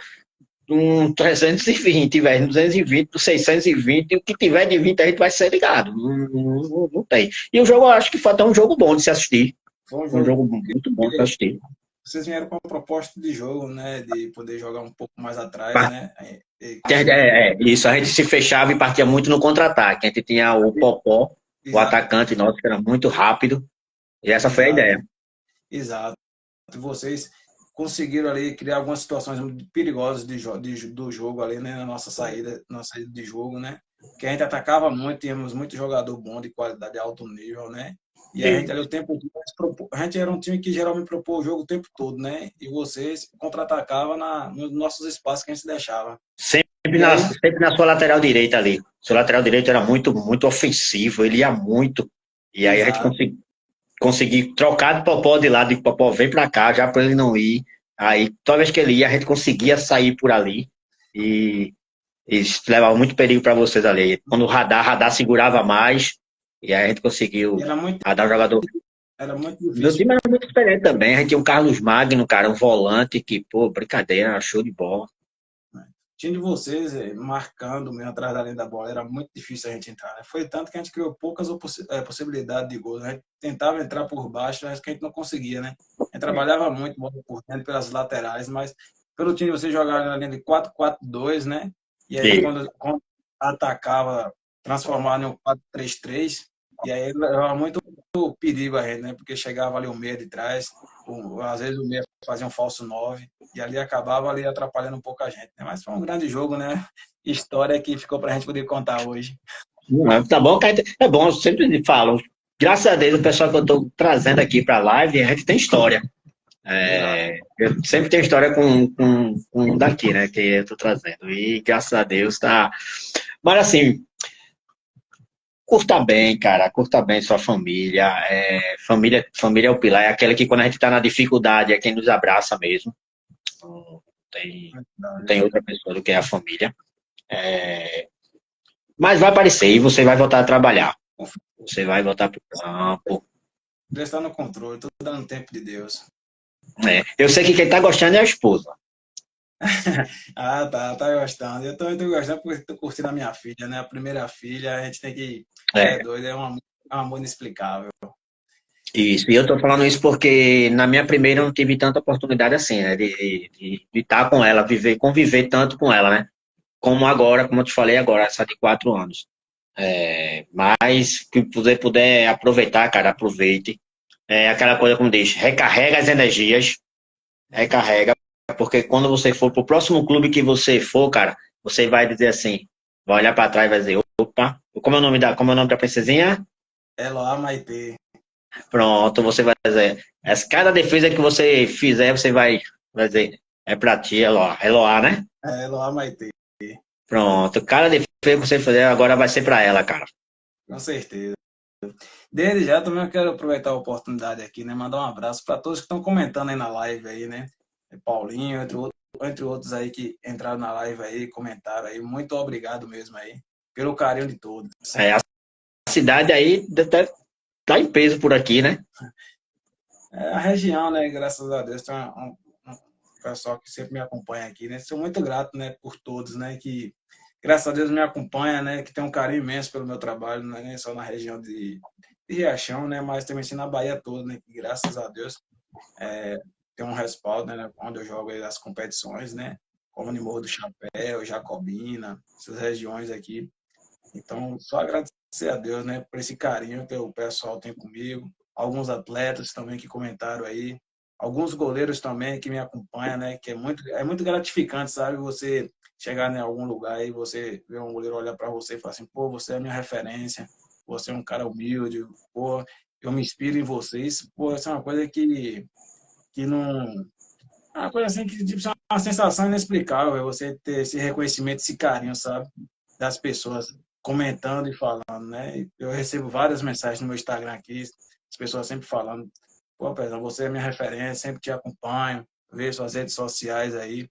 um 320, velho, 220, 620, o que tiver de 20 a gente vai ser ligado. Não tem. E o jogo, eu acho que foi até um jogo bom de se assistir. Foi Um jogo muito bom de se assistir. Vocês vieram com uma proposta de jogo, né? De poder jogar um pouco mais atrás, né? Isso, a gente se fechava e partia muito no contra-ataque. A gente tinha o Popó, o atacante nosso, que era muito rápido. E essa foi a ideia. Exato. Vocês conseguiram ali criar algumas situações perigosas do jogo ali, né? Na nossa saída de jogo, né? Que a gente atacava muito, tínhamos muito jogador bom de qualidade de alto nível, né? E a gente ali o tempo todo, a gente era um time que geralmente propôs o jogo o tempo todo, né? E vocês contra-atacavam nos nossos espaços que a gente deixava. Sempre na sua lateral direita ali. Seu lateral direito era muito, muito ofensivo, ele ia muito. E aí Exato. a gente conseguiu trocar de Popó de lado, e Popó vem pra cá, já para ele não ir. Aí, toda vez que ele ia, a gente conseguia sair por ali. E isso levava muito perigo para vocês ali. Quando o radar segurava mais. E aí a gente conseguiu radar o jogador. Era muito difícil. Meu time era muito diferente também. A gente tinha um Carlos Magno, cara, um volante que, pô, brincadeira, show de bola. O time de vocês, marcando mesmo atrás da linha da bola, era muito difícil a gente entrar. Né? Foi tanto que a gente criou poucas possibilidades de gol. Né? A gente tentava entrar por baixo, mas que a gente não conseguia, né? A gente trabalhava muito bola por dentro, pelas laterais, mas pelo time de vocês jogaram na linha de 4-4-2, né? E aí quando atacava, transformava em um 4-3-3, e aí levava muito perigo a gente, né? Porque chegava ali o meia de trás, às vezes o meia fazia um falso 9, e ali acabava ali atrapalhando um pouco a gente. Né? Mas foi um grande jogo, né? História que ficou pra gente poder contar hoje. Tá bom, é bom, eu sempre falo. Graças a Deus, o pessoal que eu tô trazendo aqui pra live, a gente tem história. Eu sempre tenho história com daqui, né? Que eu tô trazendo. E graças a Deus tá. Mas assim, curta bem, cara, curta bem sua família. Família é o pilar, é aquela que quando a gente tá na dificuldade é quem nos abraça mesmo. Não tem outra pessoa do que a família. Mas vai aparecer e você vai voltar a trabalhar. Você vai voltar pro campo. Deus está no controle, tudo dá no tempo de Deus. Eu sei que quem tá gostando é a esposa. Tá gostando. Eu tô gostando porque tô curtindo a minha filha, né? A primeira filha, a gente tem que. É doido, é um amor inexplicável. Isso, e eu tô falando isso porque na minha primeira eu não tive tanta oportunidade assim, né? De estar com ela, conviver tanto com ela, né? Como agora, como eu te falei agora, essa de 4 anos. Mas que você puder aproveitar, cara, aproveite. Aquela coisa como diz, recarrega as energias, recarrega, porque quando você for pro próximo clube que você for, cara, você vai dizer assim, vai olhar para trás e vai dizer, opa, como é o nome da princesinha? Eloá Maitê. Pronto, você vai dizer, cada defesa que você fizer, você vai dizer, é pra ti, Eloá, né? Eloá Maitê. Pronto, cada defesa que você fizer agora vai ser pra ela, cara. Com certeza. Desde já também eu quero aproveitar a oportunidade aqui, né? Mandar um abraço para todos que estão comentando aí na live aí, né? Paulinho, entre outros aí que entraram na live aí, comentaram aí. Muito obrigado mesmo aí, pelo carinho de todos. A cidade aí tá em peso por aqui, né? A região, né? Graças a Deus, tem um pessoal que sempre me acompanha aqui, né? Sou muito grato, né? Por todos, né? Que graças a Deus me acompanha, né? Que tem um carinho imenso pelo meu trabalho, não é nem só na região de Riachão, né? Mas também assim, na Bahia toda, né? Que graças a Deus tem um respaldo, né? Onde eu jogo as competições, né? Como no Morro do Chapéu, Jacobina, essas regiões aqui. Então, só agradecer a Deus, né? Por esse carinho que o pessoal tem comigo. Alguns atletas também que comentaram aí. Alguns goleiros também que me acompanham, né? Que é muito gratificante, sabe? Você chegar em algum lugar e você ver um goleiro olhar para você e falar assim, pô, você é a minha referência, você é um cara humilde, pô, eu me inspiro em vocês. Pô, essa é uma coisa que não... É uma coisa assim que tipo, é uma sensação inexplicável, você ter esse reconhecimento, esse carinho, sabe? Das pessoas comentando e falando, né? Eu recebo várias mensagens no meu Instagram aqui, as pessoas sempre falando, pô, Pezão, você é minha referência, sempre te acompanho, vejo suas redes sociais aí.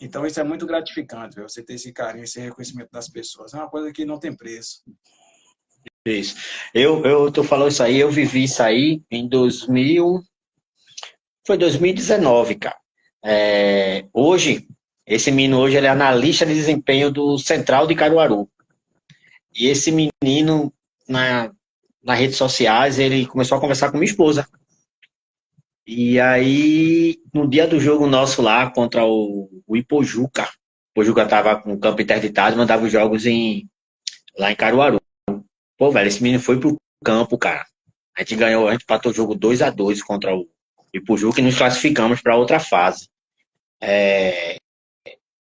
Então, isso é muito gratificante, véio, você ter esse carinho, esse reconhecimento das pessoas. É uma coisa que não tem preço. Isso. Tu falou isso aí, eu vivi isso aí em 2000, foi 2019, cara. Hoje, esse menino hoje ele é analista de desempenho do Central de Caruaru. E esse menino, nas redes sociais, ele começou a conversar com minha esposa. E aí, no dia do jogo nosso lá, contra o Ipojuca, o Ipojuca tava com o campo interditado, mandava os jogos lá em Caruaru. Pô, velho, esse menino foi pro campo, cara. A gente ganhou, a gente empatou o jogo 2-2 contra o Ipojuca e nos classificamos para outra fase.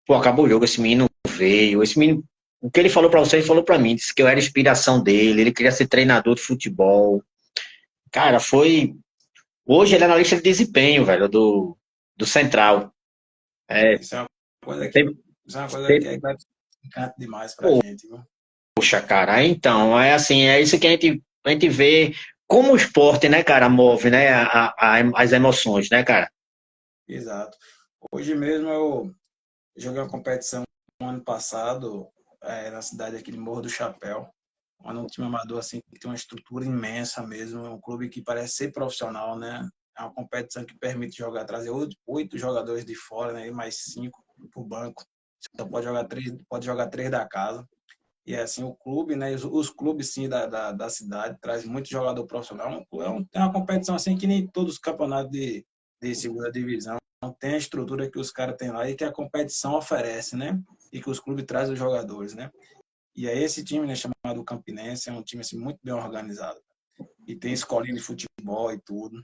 Pô, acabou o jogo, esse menino veio, esse menino, o que ele falou para você, ele falou para mim, disse que eu era a inspiração dele, ele queria ser treinador de futebol. Cara, hoje ele é analista de desempenho, velho, do Central. É, Isso é uma coisa que, tem- isso é, uma coisa que tem- é gratificante demais pra gente, viu? Poxa, cara, então, é assim, é isso que a gente vê como o esporte, né, cara, move, né, as emoções, né, cara? Exato. Hoje mesmo eu joguei uma competição no ano passado, na cidade aqui de Morro do Chapéu, onde um time amador assim, que tem uma estrutura imensa mesmo, é um clube que parece ser profissional, né? É uma competição que permite trazer 8 jogadores de fora, né? E mais 5 para o banco. Então pode jogar três da casa. E é assim, o clube, né? Os clubes, sim, da cidade, traz muito jogador profissional. É uma competição assim que nem todos os campeonatos de segunda divisão tem a estrutura que os caras têm lá e que a competição oferece, né? E que os clubes trazem os jogadores, né? E aí esse time, né, chamado Campinense, é um time assim, muito bem organizado. E tem escolinha de futebol e tudo.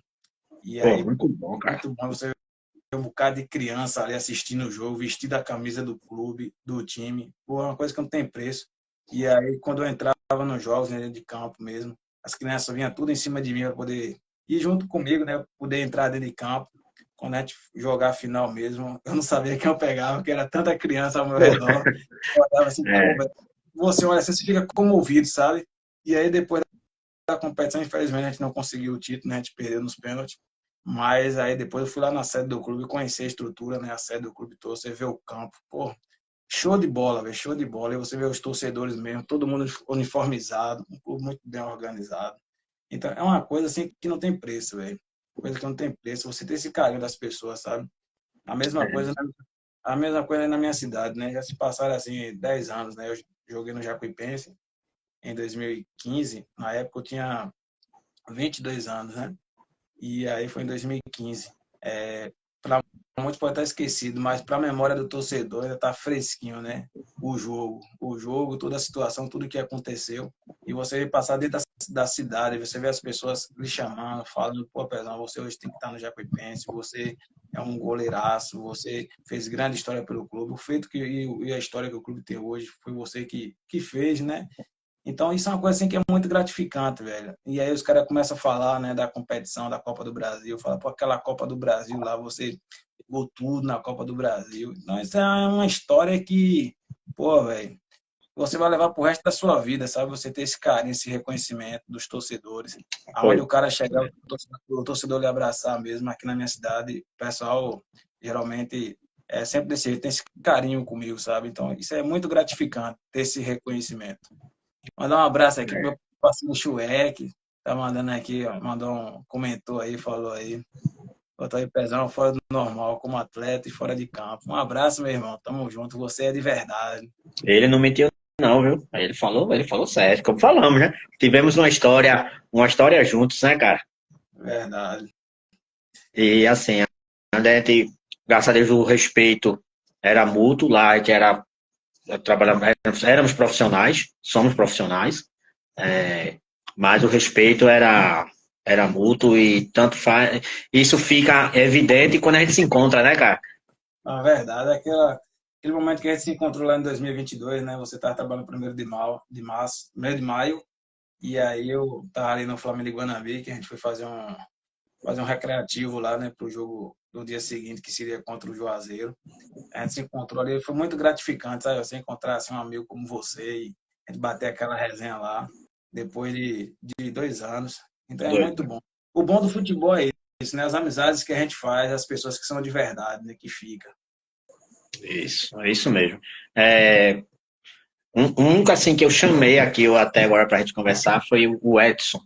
E Pô, aí, muito bom, é cara. muito bom você ver um bocado de criança ali assistindo o jogo, vestido a camisa do clube, do time. Pô, é uma coisa que não tem preço. E aí, quando eu entrava nos jogos, né, dentro de campo mesmo, as crianças vinham tudo em cima de mim para poder ir junto comigo, né, poder entrar dentro de campo. Quando a gente jogar a final mesmo, eu não sabia quem eu pegava, porque era tanta criança ao meu Pô, redor. Eu olhava assim, pô, é, velho, você olha assim, você fica comovido, sabe? E aí, depois da competição, infelizmente, a gente não conseguiu o título, né, a gente perdeu nos pênaltis. Mas aí depois eu fui lá na sede do clube, conhecer a estrutura, né, a sede do clube todo, você vê o campo, pô, show de bola, velho, show de bola. E você vê os torcedores mesmo, todo mundo uniformizado, um clube muito bem organizado. Então, é uma coisa assim que não tem preço, velho. Coisa que não tem preço. Você ter esse carinho das pessoas, sabe? A mesma coisa, a mesma coisa na minha cidade, né? Já se passaram assim 10 anos, né? Eu joguei no Jacuipense em 2015. Na época eu tinha 22 anos, né? E aí foi em 2015. Para muitos pode estar esquecido, mas para a memória do torcedor ainda está fresquinho, né? O jogo, toda a situação, tudo que aconteceu. E você passar dentro da cidade, você vê as pessoas lhe chamando, falando, pô, Pezão, você hoje tem que estar no Jacuipense, você é um goleiraço, você fez grande história pelo clube. O feito e a história que o clube tem hoje foi você que fez, né? Então, isso é uma coisa assim que é muito gratificante, velho. E aí os caras começam a falar, né, da competição da Copa do Brasil. Fala, pô, aquela Copa do Brasil lá, você pegou tudo na Copa do Brasil. Então, isso é uma história que, pô, velho, você vai levar pro resto da sua vida, sabe? Você ter esse carinho, esse reconhecimento dos torcedores. Aonde foi. o cara chegar, o torcedor lhe abraçar mesmo. Aqui na minha cidade, o pessoal geralmente é sempre desse jeito, tem esse carinho comigo, sabe? Então, isso é muito gratificante, ter esse reconhecimento. Mandar um abraço aqui pro meu parceiro Chuek, tá mandando aqui, ó, comentou aí, falou aí. Botou aí Pezão fora do normal, como atleta e fora de campo. Um abraço, meu irmão. Tamo junto. Você é de verdade. Ele não mentiu, não, viu? Ele falou sério, como falamos, né? Tivemos uma história juntos, né, cara? Verdade. E assim, a gente, graças a Deus, o respeito era mútuo lá, a gente éramos profissionais, somos profissionais, mas o respeito era mútuo e tanto faz. Isso fica evidente quando a gente se encontra, né, cara? Na verdade, aquele momento que a gente se encontrou lá em 2022, né? Você tava trabalhando primeiro primeiro de maio, e aí eu tava ali no Flamengo e Guanabara, que a gente foi fazer um recreativo lá, né, pro jogo do dia seguinte, que seria contra o Juazeiro. A gente se encontrou ali, foi muito gratificante, sabe? Você encontrar assim, um amigo como você e a gente bater aquela resenha lá, depois de 2 anos. Então é muito bom. O bom do futebol é isso, né? As amizades que a gente faz, as pessoas que são de verdade, né? Que fica. Isso, é isso mesmo. Um único assim que eu chamei aqui até agora pra gente conversar foi o Edson.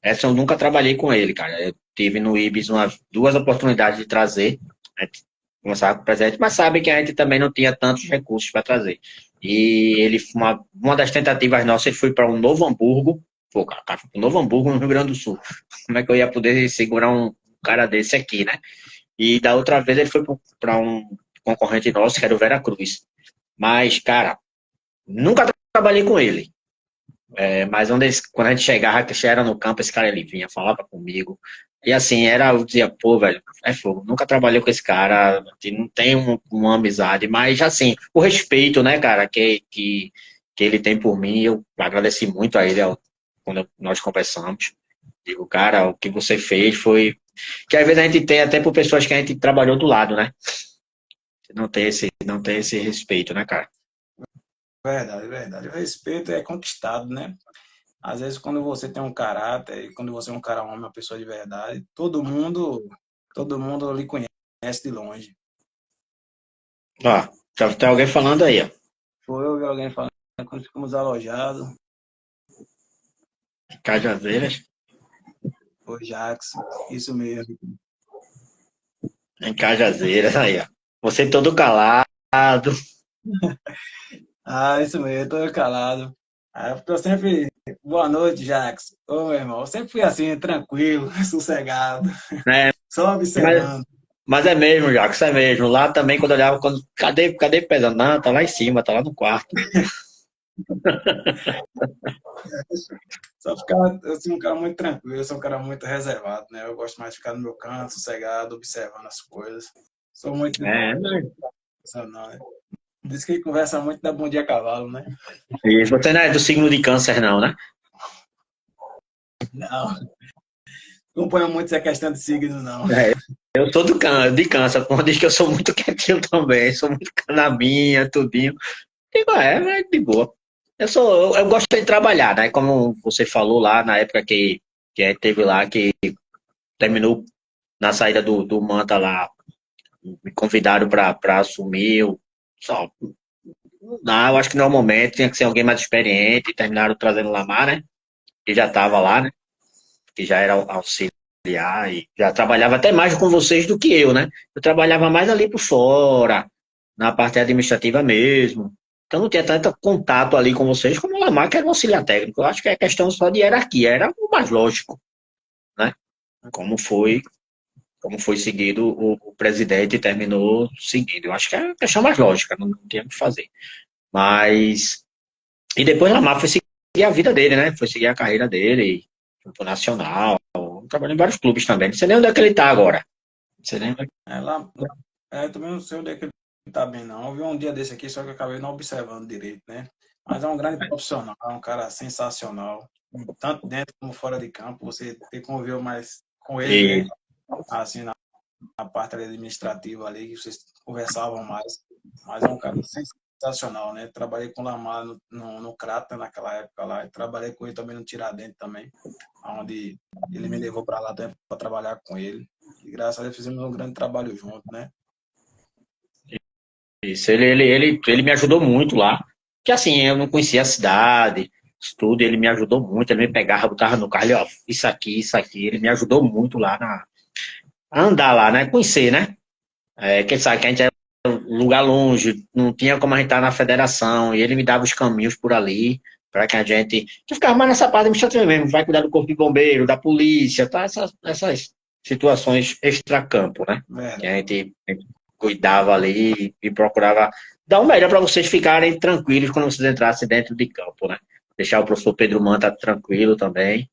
Edson, eu nunca trabalhei com ele, cara. Eu tive no Ibis duas oportunidades de trazer, a gente conversava com o presidente, mas sabe que a gente também não tinha tantos recursos para trazer. E ele, uma das tentativas nossas, ele foi para um Novo Hamburgo. Pô, cara, foi para Novo Hamburgo, no Rio Grande do Sul. Como é que eu ia poder segurar um cara desse aqui, né? E da outra vez ele foi para um concorrente nosso, que era o Veracruz. Mas, cara, nunca trabalhei com ele. Mas quando a gente chegava, que era no campo, esse cara ele vinha, falava comigo. E assim, eu dizia, pô, velho, é fogo, nunca trabalhei com esse cara, não tem uma amizade, mas assim, o respeito, né, cara, que ele tem por mim, eu agradeci muito a ele quando nós conversamos. Digo, cara, o que você fez foi. Que às vezes a gente tem até por pessoas que a gente trabalhou do lado, né? Não tem esse respeito, né, cara? Verdade, verdade. O respeito é conquistado, né? Às vezes, quando você tem um caráter, e quando você é um cara homem, uma pessoa de verdade, todo mundo lhe conhece de longe. Ó, tem alguém falando aí, ó. Foi eu vi alguém falando quando ficamos alojados, Cajazeiras. foi Jackson, isso mesmo. Em Cajazeiras, aí, ó. Você todo calado. Ah, isso mesmo, tô calado. Aí eu sempre, boa noite, Jackson. Ô, meu irmão, eu sempre fui assim, tranquilo, sossegado, É, só mas, observando. mas é mesmo, Jacques, é mesmo. Lá também, quando eu olhava, cadê pesando? Não, tá lá em cima, tá lá no quarto. Só ficar, eu sou um cara muito tranquilo, eu sou um cara muito reservado, né? Eu gosto mais de ficar no meu canto, sossegado, observando as coisas. Sou muito de É, conversa, não, né? Diz que conversa muito dá bom dia a cavalo, né? e você não é do signo de câncer, não, né? Não, não ponho muito essa questão de signo, não. É, eu sou de câncer, como diz que eu sou muito quietinho também, sou muito na minha, tudinho. Digo, mas de boa. Eu gosto de trabalhar, né? Como você falou lá na época que a gente teve lá, que terminou na saída do Manta lá, me convidaram para assumir. Só, não, eu acho que normalmente tinha que ser alguém mais experiente, terminaram trazendo o Lamar, né? Que já estava lá, né? Que já era auxiliar e já trabalhava até mais com vocês do que eu, né? Eu trabalhava mais ali por fora, na parte administrativa mesmo. Então não tinha tanto contato ali com vocês como o Lamar, que era um auxiliar técnico. Eu acho que é questão só de hierarquia, era o mais lógico, né? Como foi, como foi seguido, o presidente terminou seguindo. Eu acho que é a questão mais lógica, não tinha o que fazer. Mas. E depois o Lamar foi seguir a vida dele, né? Foi seguir a carreira dele, foi pro Nacional, trabalhou em vários clubes também. Não sei nem onde é que ele tá agora. Você lembra? Eu também não sei onde é que ele tá bem, não. Eu vi um dia desse aqui, só que eu acabei não observando direito, né? Mas é um grande profissional, é um cara sensacional. Tanto dentro como fora de campo, você ter convívio mais com ele, E, né? Assim, na parte administrativa ali, que vocês conversavam mais. Mas é um cara sensacional, né? Trabalhei com o Lamar no Crato naquela época lá. E trabalhei com ele também no Tiradentes também, onde ele me levou para lá também para trabalhar com ele. E graças a Deus fizemos um grande trabalho junto, né? isso, ele me ajudou muito lá. Que assim, eu não conhecia a cidade, isso tudo, ele me ajudou muito. Ele me pegava, botava no carro, ele, ó, isso aqui. Ele me ajudou muito lá a andar lá, né? Conhecer, né? Quem sabe que a gente é um lugar longe, não tinha como a gente estar na federação, e ele me dava os caminhos por ali, para que a gente. Que ficava mais nessa parte administrativa mesmo, vai cuidar do corpo de bombeiro, da polícia, tá? Essas situações extracampo, né? Que Verdade. a gente cuidava ali e procurava dar o melhor para vocês ficarem tranquilos quando vocês entrassem dentro de campo, né? Deixar o professor Pedro Manta tranquilo também,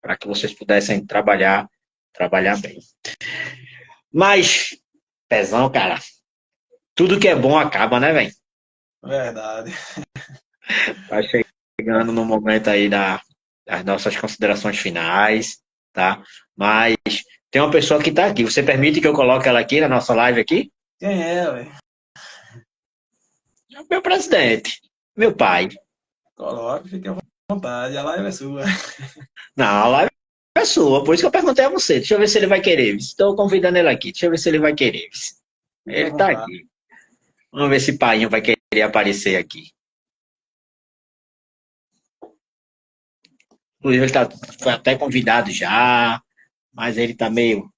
para que vocês pudessem trabalhar bem. Mas, Pezão, cara, tudo que é bom acaba, né, velho? Verdade. Tá chegando no momento aí das nossas considerações finais, tá? Mas tem uma pessoa que tá aqui. Você permite que eu coloque ela aqui na nossa live aqui? Quem é, velho? É o meu presidente, meu pai. Coloque, fique à vontade. A live é sua. Não, a live é sua, por isso que eu perguntei a você. Deixa eu ver se ele vai querer. Estou convidando ele aqui. Deixa eu ver se ele vai querer. Fique à Ele tá vontade. aqui. Vamos ver se Painho vai querer aparecer aqui. Inclusive, ele foi até convidado já, mas ele tá meio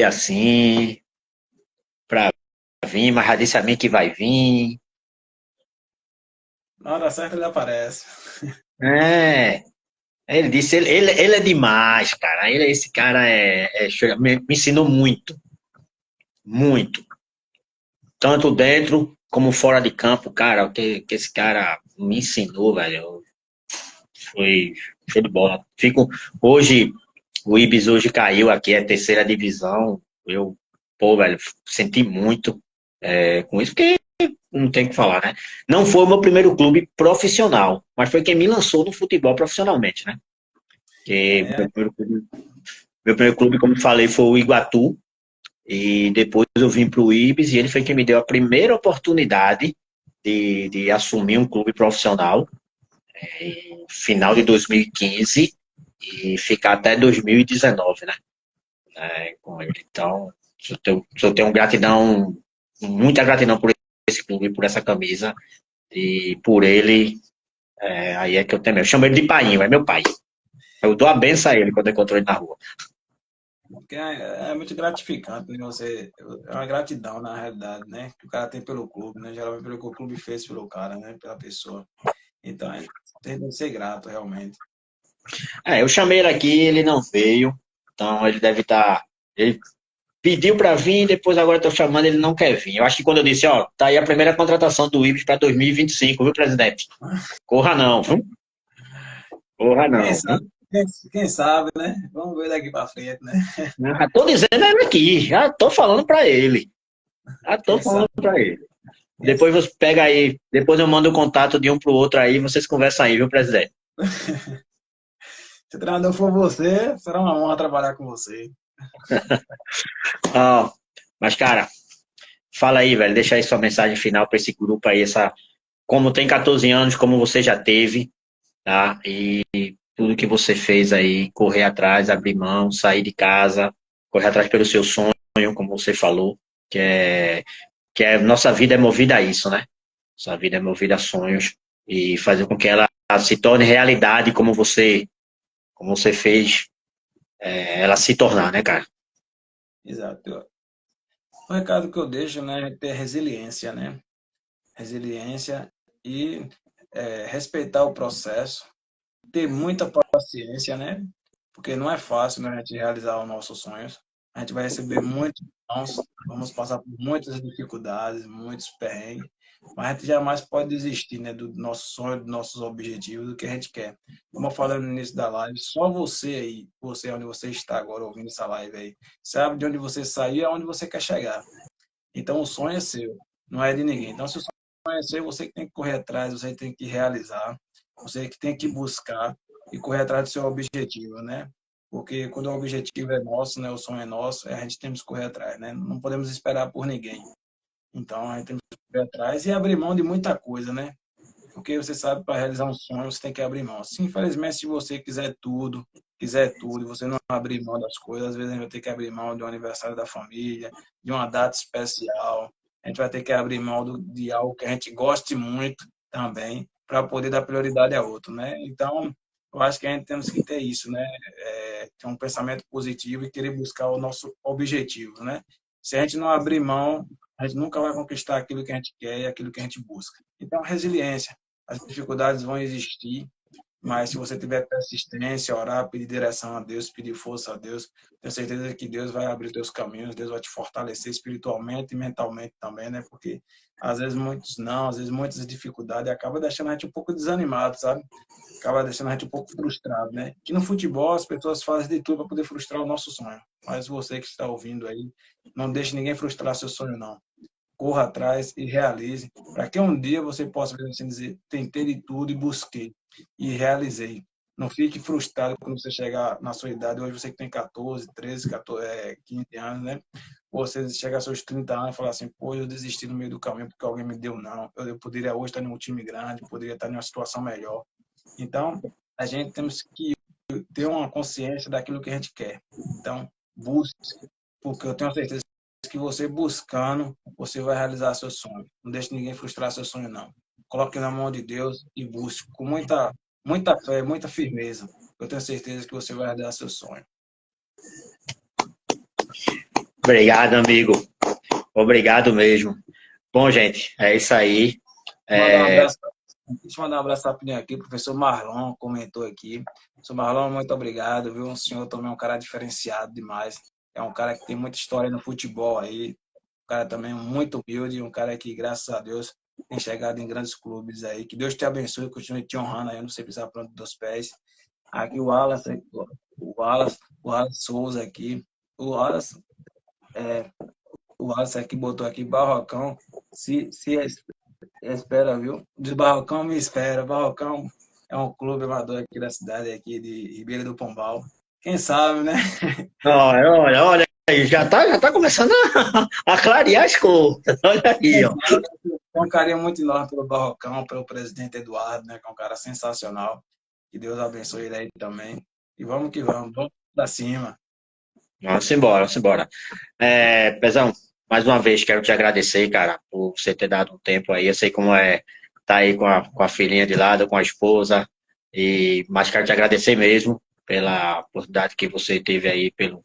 assim, pra vir, mas já disse a mim que vai vir. Na hora certa ele aparece. É, ele disse, ele é demais, cara. Esse cara me ensinou muito, muito. Tanto dentro como fora de campo, cara. O que esse cara me ensinou, velho, foi show de bola. Hoje, o Ibis hoje caiu aqui, é terceira divisão. Pô, velho, senti muito com isso, porque não tem o que falar, né? Não foi o meu primeiro clube profissional, mas foi quem me lançou no futebol profissionalmente, né? Porque É, meu primeiro clube, como falei, foi o Iguatu, e depois eu vim para o Ibis, e ele foi quem me deu a primeira oportunidade de assumir um clube profissional, final de 2015, e ficar até 2019, né? Com ele. Então, eu tenho gratidão, muita gratidão por esse clube, por essa camisa, e por ele, aí é que eu tenho. Eu chamo ele de painho, é meu pai. Eu dou a benção a ele quando eu encontro ele na rua. porque é muito gratificante, né? É uma gratidão, na realidade, né? Que o cara tem pelo clube, né? Geralmente pelo que o clube fez pelo cara, né? Pela pessoa. Então, tem que ser grato, realmente. Eu chamei ele aqui, ele não veio, então ele deve estar. Ele pediu para vir, depois agora estou chamando, ele não quer vir. Eu acho que quando eu disse, ó, tá aí a primeira contratação do Ibis para 2025, viu, presidente? Corra não, viu? Corra Quem não, viu? sabe, quem sabe, né? Vamos ver daqui para frente, né? Já tô dizendo ele aqui, já tô falando para ele. Já tô Quem falando sabe, para ele. quem Depois sabe. você pega aí, depois eu mando o contato de um pro outro aí, vocês conversam aí, viu, presidente? Se o treinador for você, será uma honra trabalhar com você. Ó, mas, cara, fala aí, velho, deixa aí sua mensagem final para esse grupo aí, como tem 14 anos, como você já teve, tá? E tudo que você fez aí, correr atrás, abrir mão, sair de casa, correr atrás pelo seu sonho, como você falou, nossa vida é movida a isso, né? Nossa vida é movida a sonhos e fazer com que ela se torne realidade como você fez ela se tornar, né, cara? Exato. O recado que eu deixo, né, é ter resiliência, né? Resiliência e respeitar o processo, ter muita paciência, né? Porque não é fácil, né, a gente realizar os nossos sonhos. A gente vai receber muitos nãos, vamos passar por muitas dificuldades, muitos perrengues, mas a gente jamais pode desistir, né, do nosso sonho, dos nossos objetivos, do que a gente quer. Como eu falei no início da live, só você aí, você onde você está agora ouvindo essa live aí, sabe de onde você saiu e aonde você quer chegar. Então o sonho é seu, não é de ninguém. Então se o sonho é seu, você que tem que correr atrás, você tem que realizar, você que tem que buscar e correr atrás do seu objetivo, né? Porque quando o objetivo é nosso, né, o sonho é nosso, a gente tem que correr atrás, né? Não podemos esperar por ninguém. Então a gente tem que correr atrás e abrir mão de muita coisa, né? Porque você sabe, para realizar um sonho, você tem que abrir mão. Se, infelizmente, se você quiser tudo, e você não abrir mão das coisas, às vezes a gente vai ter que abrir mão de um aniversário da família, de uma data especial, a gente vai ter que abrir mão de algo que a gente goste muito também, para poder dar prioridade a outro, né? Então, eu acho que a gente temos que ter isso, né? Ter um pensamento positivo e querer buscar o nosso objetivo, né? Se a gente não abrir mão, a gente nunca vai conquistar aquilo que a gente quer e aquilo que a gente busca. Então, resiliência. As dificuldades vão existir, mas se você tiver persistência, orar, pedir direção a Deus, pedir força a Deus, tenho certeza que Deus vai abrir teus caminhos, Deus vai te fortalecer espiritualmente e mentalmente também, né? Porque às vezes muitos não, às vezes muitas dificuldades acaba deixando a gente um pouco desanimado, sabe? Acaba deixando a gente um pouco frustrado, né? Que no futebol as pessoas fazem de tudo para poder frustrar o nosso sonho. Mas você que está ouvindo aí, não deixe ninguém frustrar seu sonho, não. Corra atrás e realize, para que um dia você possa assim dizer, tentei de tudo e busquei e realizei. Não fique frustrado quando você chegar na sua idade. Hoje você que tem 14, 13, 14, 15 anos, né? Você chega aos seus 30 anos e fala assim, pô, eu desisti no meio do caminho porque alguém me deu não. Eu poderia hoje estar em um time grande, poderia estar em uma situação melhor. Então, a gente temos que ter uma consciência daquilo que a gente quer. Então, busque, porque eu tenho certeza que você buscando, você vai realizar seu sonho. Não deixe ninguém frustrar seu sonho, não. Coloque na mão de Deus e busque com muita fé, muita firmeza. Eu tenho certeza que você vai realizar seu sonho. Obrigado, amigo. Obrigado mesmo. Bom, gente, é isso aí. Deixa eu mandar um abraço rapidinho aqui. O professor Marlon comentou aqui. Professor Marlon, muito obrigado, viu? O senhor também é um cara diferenciado demais. É um cara que tem muita história no futebol aí. Um cara também muito humilde, um cara que, graças a Deus, tem chegado em grandes clubes aí. Que Deus te abençoe e continue te honrando aí no Sempre Pronto dos Pés. Aqui o Wallace Souza aqui. O Wallace aqui botou aqui, Barrocão, se espera, viu? De Barrocão me espera. Barrocão é um clube amador aqui da cidade, aqui de Ribeira do Pombal. Quem sabe, né? Olha aí, já tá começando a clarear as coisas. Olha aí, ó. Tem um carinho muito enorme pelo Barrocão, pelo presidente Eduardo, né? Que é um cara sensacional. Que Deus abençoe ele aí também. E vamos que vamos pra cima. Vamos embora. Pezão, mais uma vez quero te agradecer, cara, por você ter dado um tempo aí. Eu sei como é tá aí com a filhinha de lado, com a esposa, mas quero te agradecer mesmo pela oportunidade que você teve aí, pelo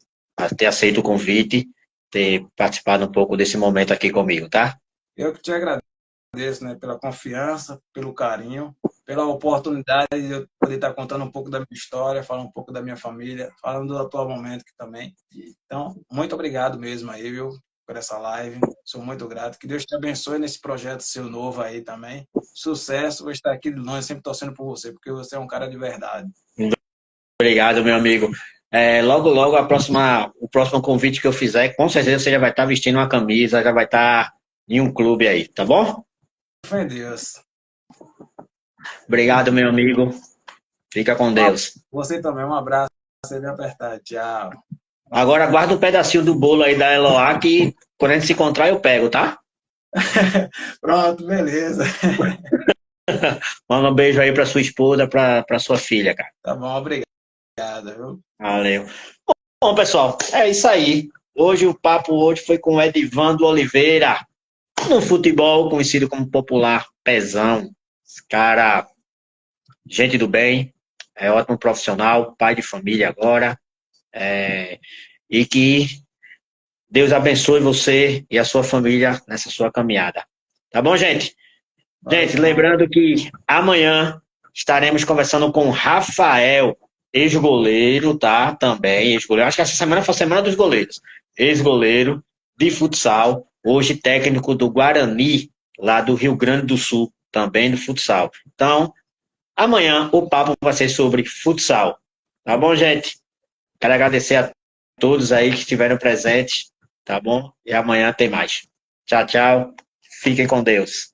ter aceito o convite, ter participado um pouco desse momento aqui comigo, tá? Eu que te agradeço, né, pela confiança, pelo carinho, pela oportunidade de eu poder estar contando um pouco da minha história, falar um pouco da minha família, falando do atual momento aqui também. Então, muito obrigado mesmo aí, viu, por essa live. Sou muito grato. Que Deus te abençoe nesse projeto seu novo aí também. Sucesso. Vou estar aqui de longe sempre torcendo por você, porque você é um cara de verdade. Obrigado, meu amigo. Logo, o próximo convite que eu fizer, com certeza você já vai estar vestindo uma camisa, já vai estar em um clube aí, tá bom? Fé em Deus. Obrigado, meu amigo. Fica com Deus. Você também. Um abraço. Você bem apertado. Tchau. Agora guarda um pedacinho do bolo aí da Eloá que quando a gente se encontrar eu pego, tá? Pronto, beleza. Manda um beijo aí pra sua esposa, pra sua filha, cara. Tá bom, obrigado. Viu? Valeu. Bom, pessoal, é isso aí. O papo foi com o Edivando Oliveira, no futebol conhecido como popular Pezão. Esse cara, gente do bem, é ótimo profissional, pai de família agora. E que Deus abençoe você e a sua família nessa sua caminhada. Tá bom, gente? Gente, lembrando que amanhã estaremos conversando com o Rafael, ex-goleiro, tá? Também, ex-goleiro. Acho que essa semana foi a semana dos goleiros. Ex-goleiro de futsal, hoje técnico do Guarani, lá do Rio Grande do Sul, também do futsal. Então, amanhã o papo vai ser sobre futsal. Tá bom, gente? Quero agradecer a todos aí que estiveram presentes, tá bom? E amanhã tem mais. Tchau, tchau. Fiquem com Deus.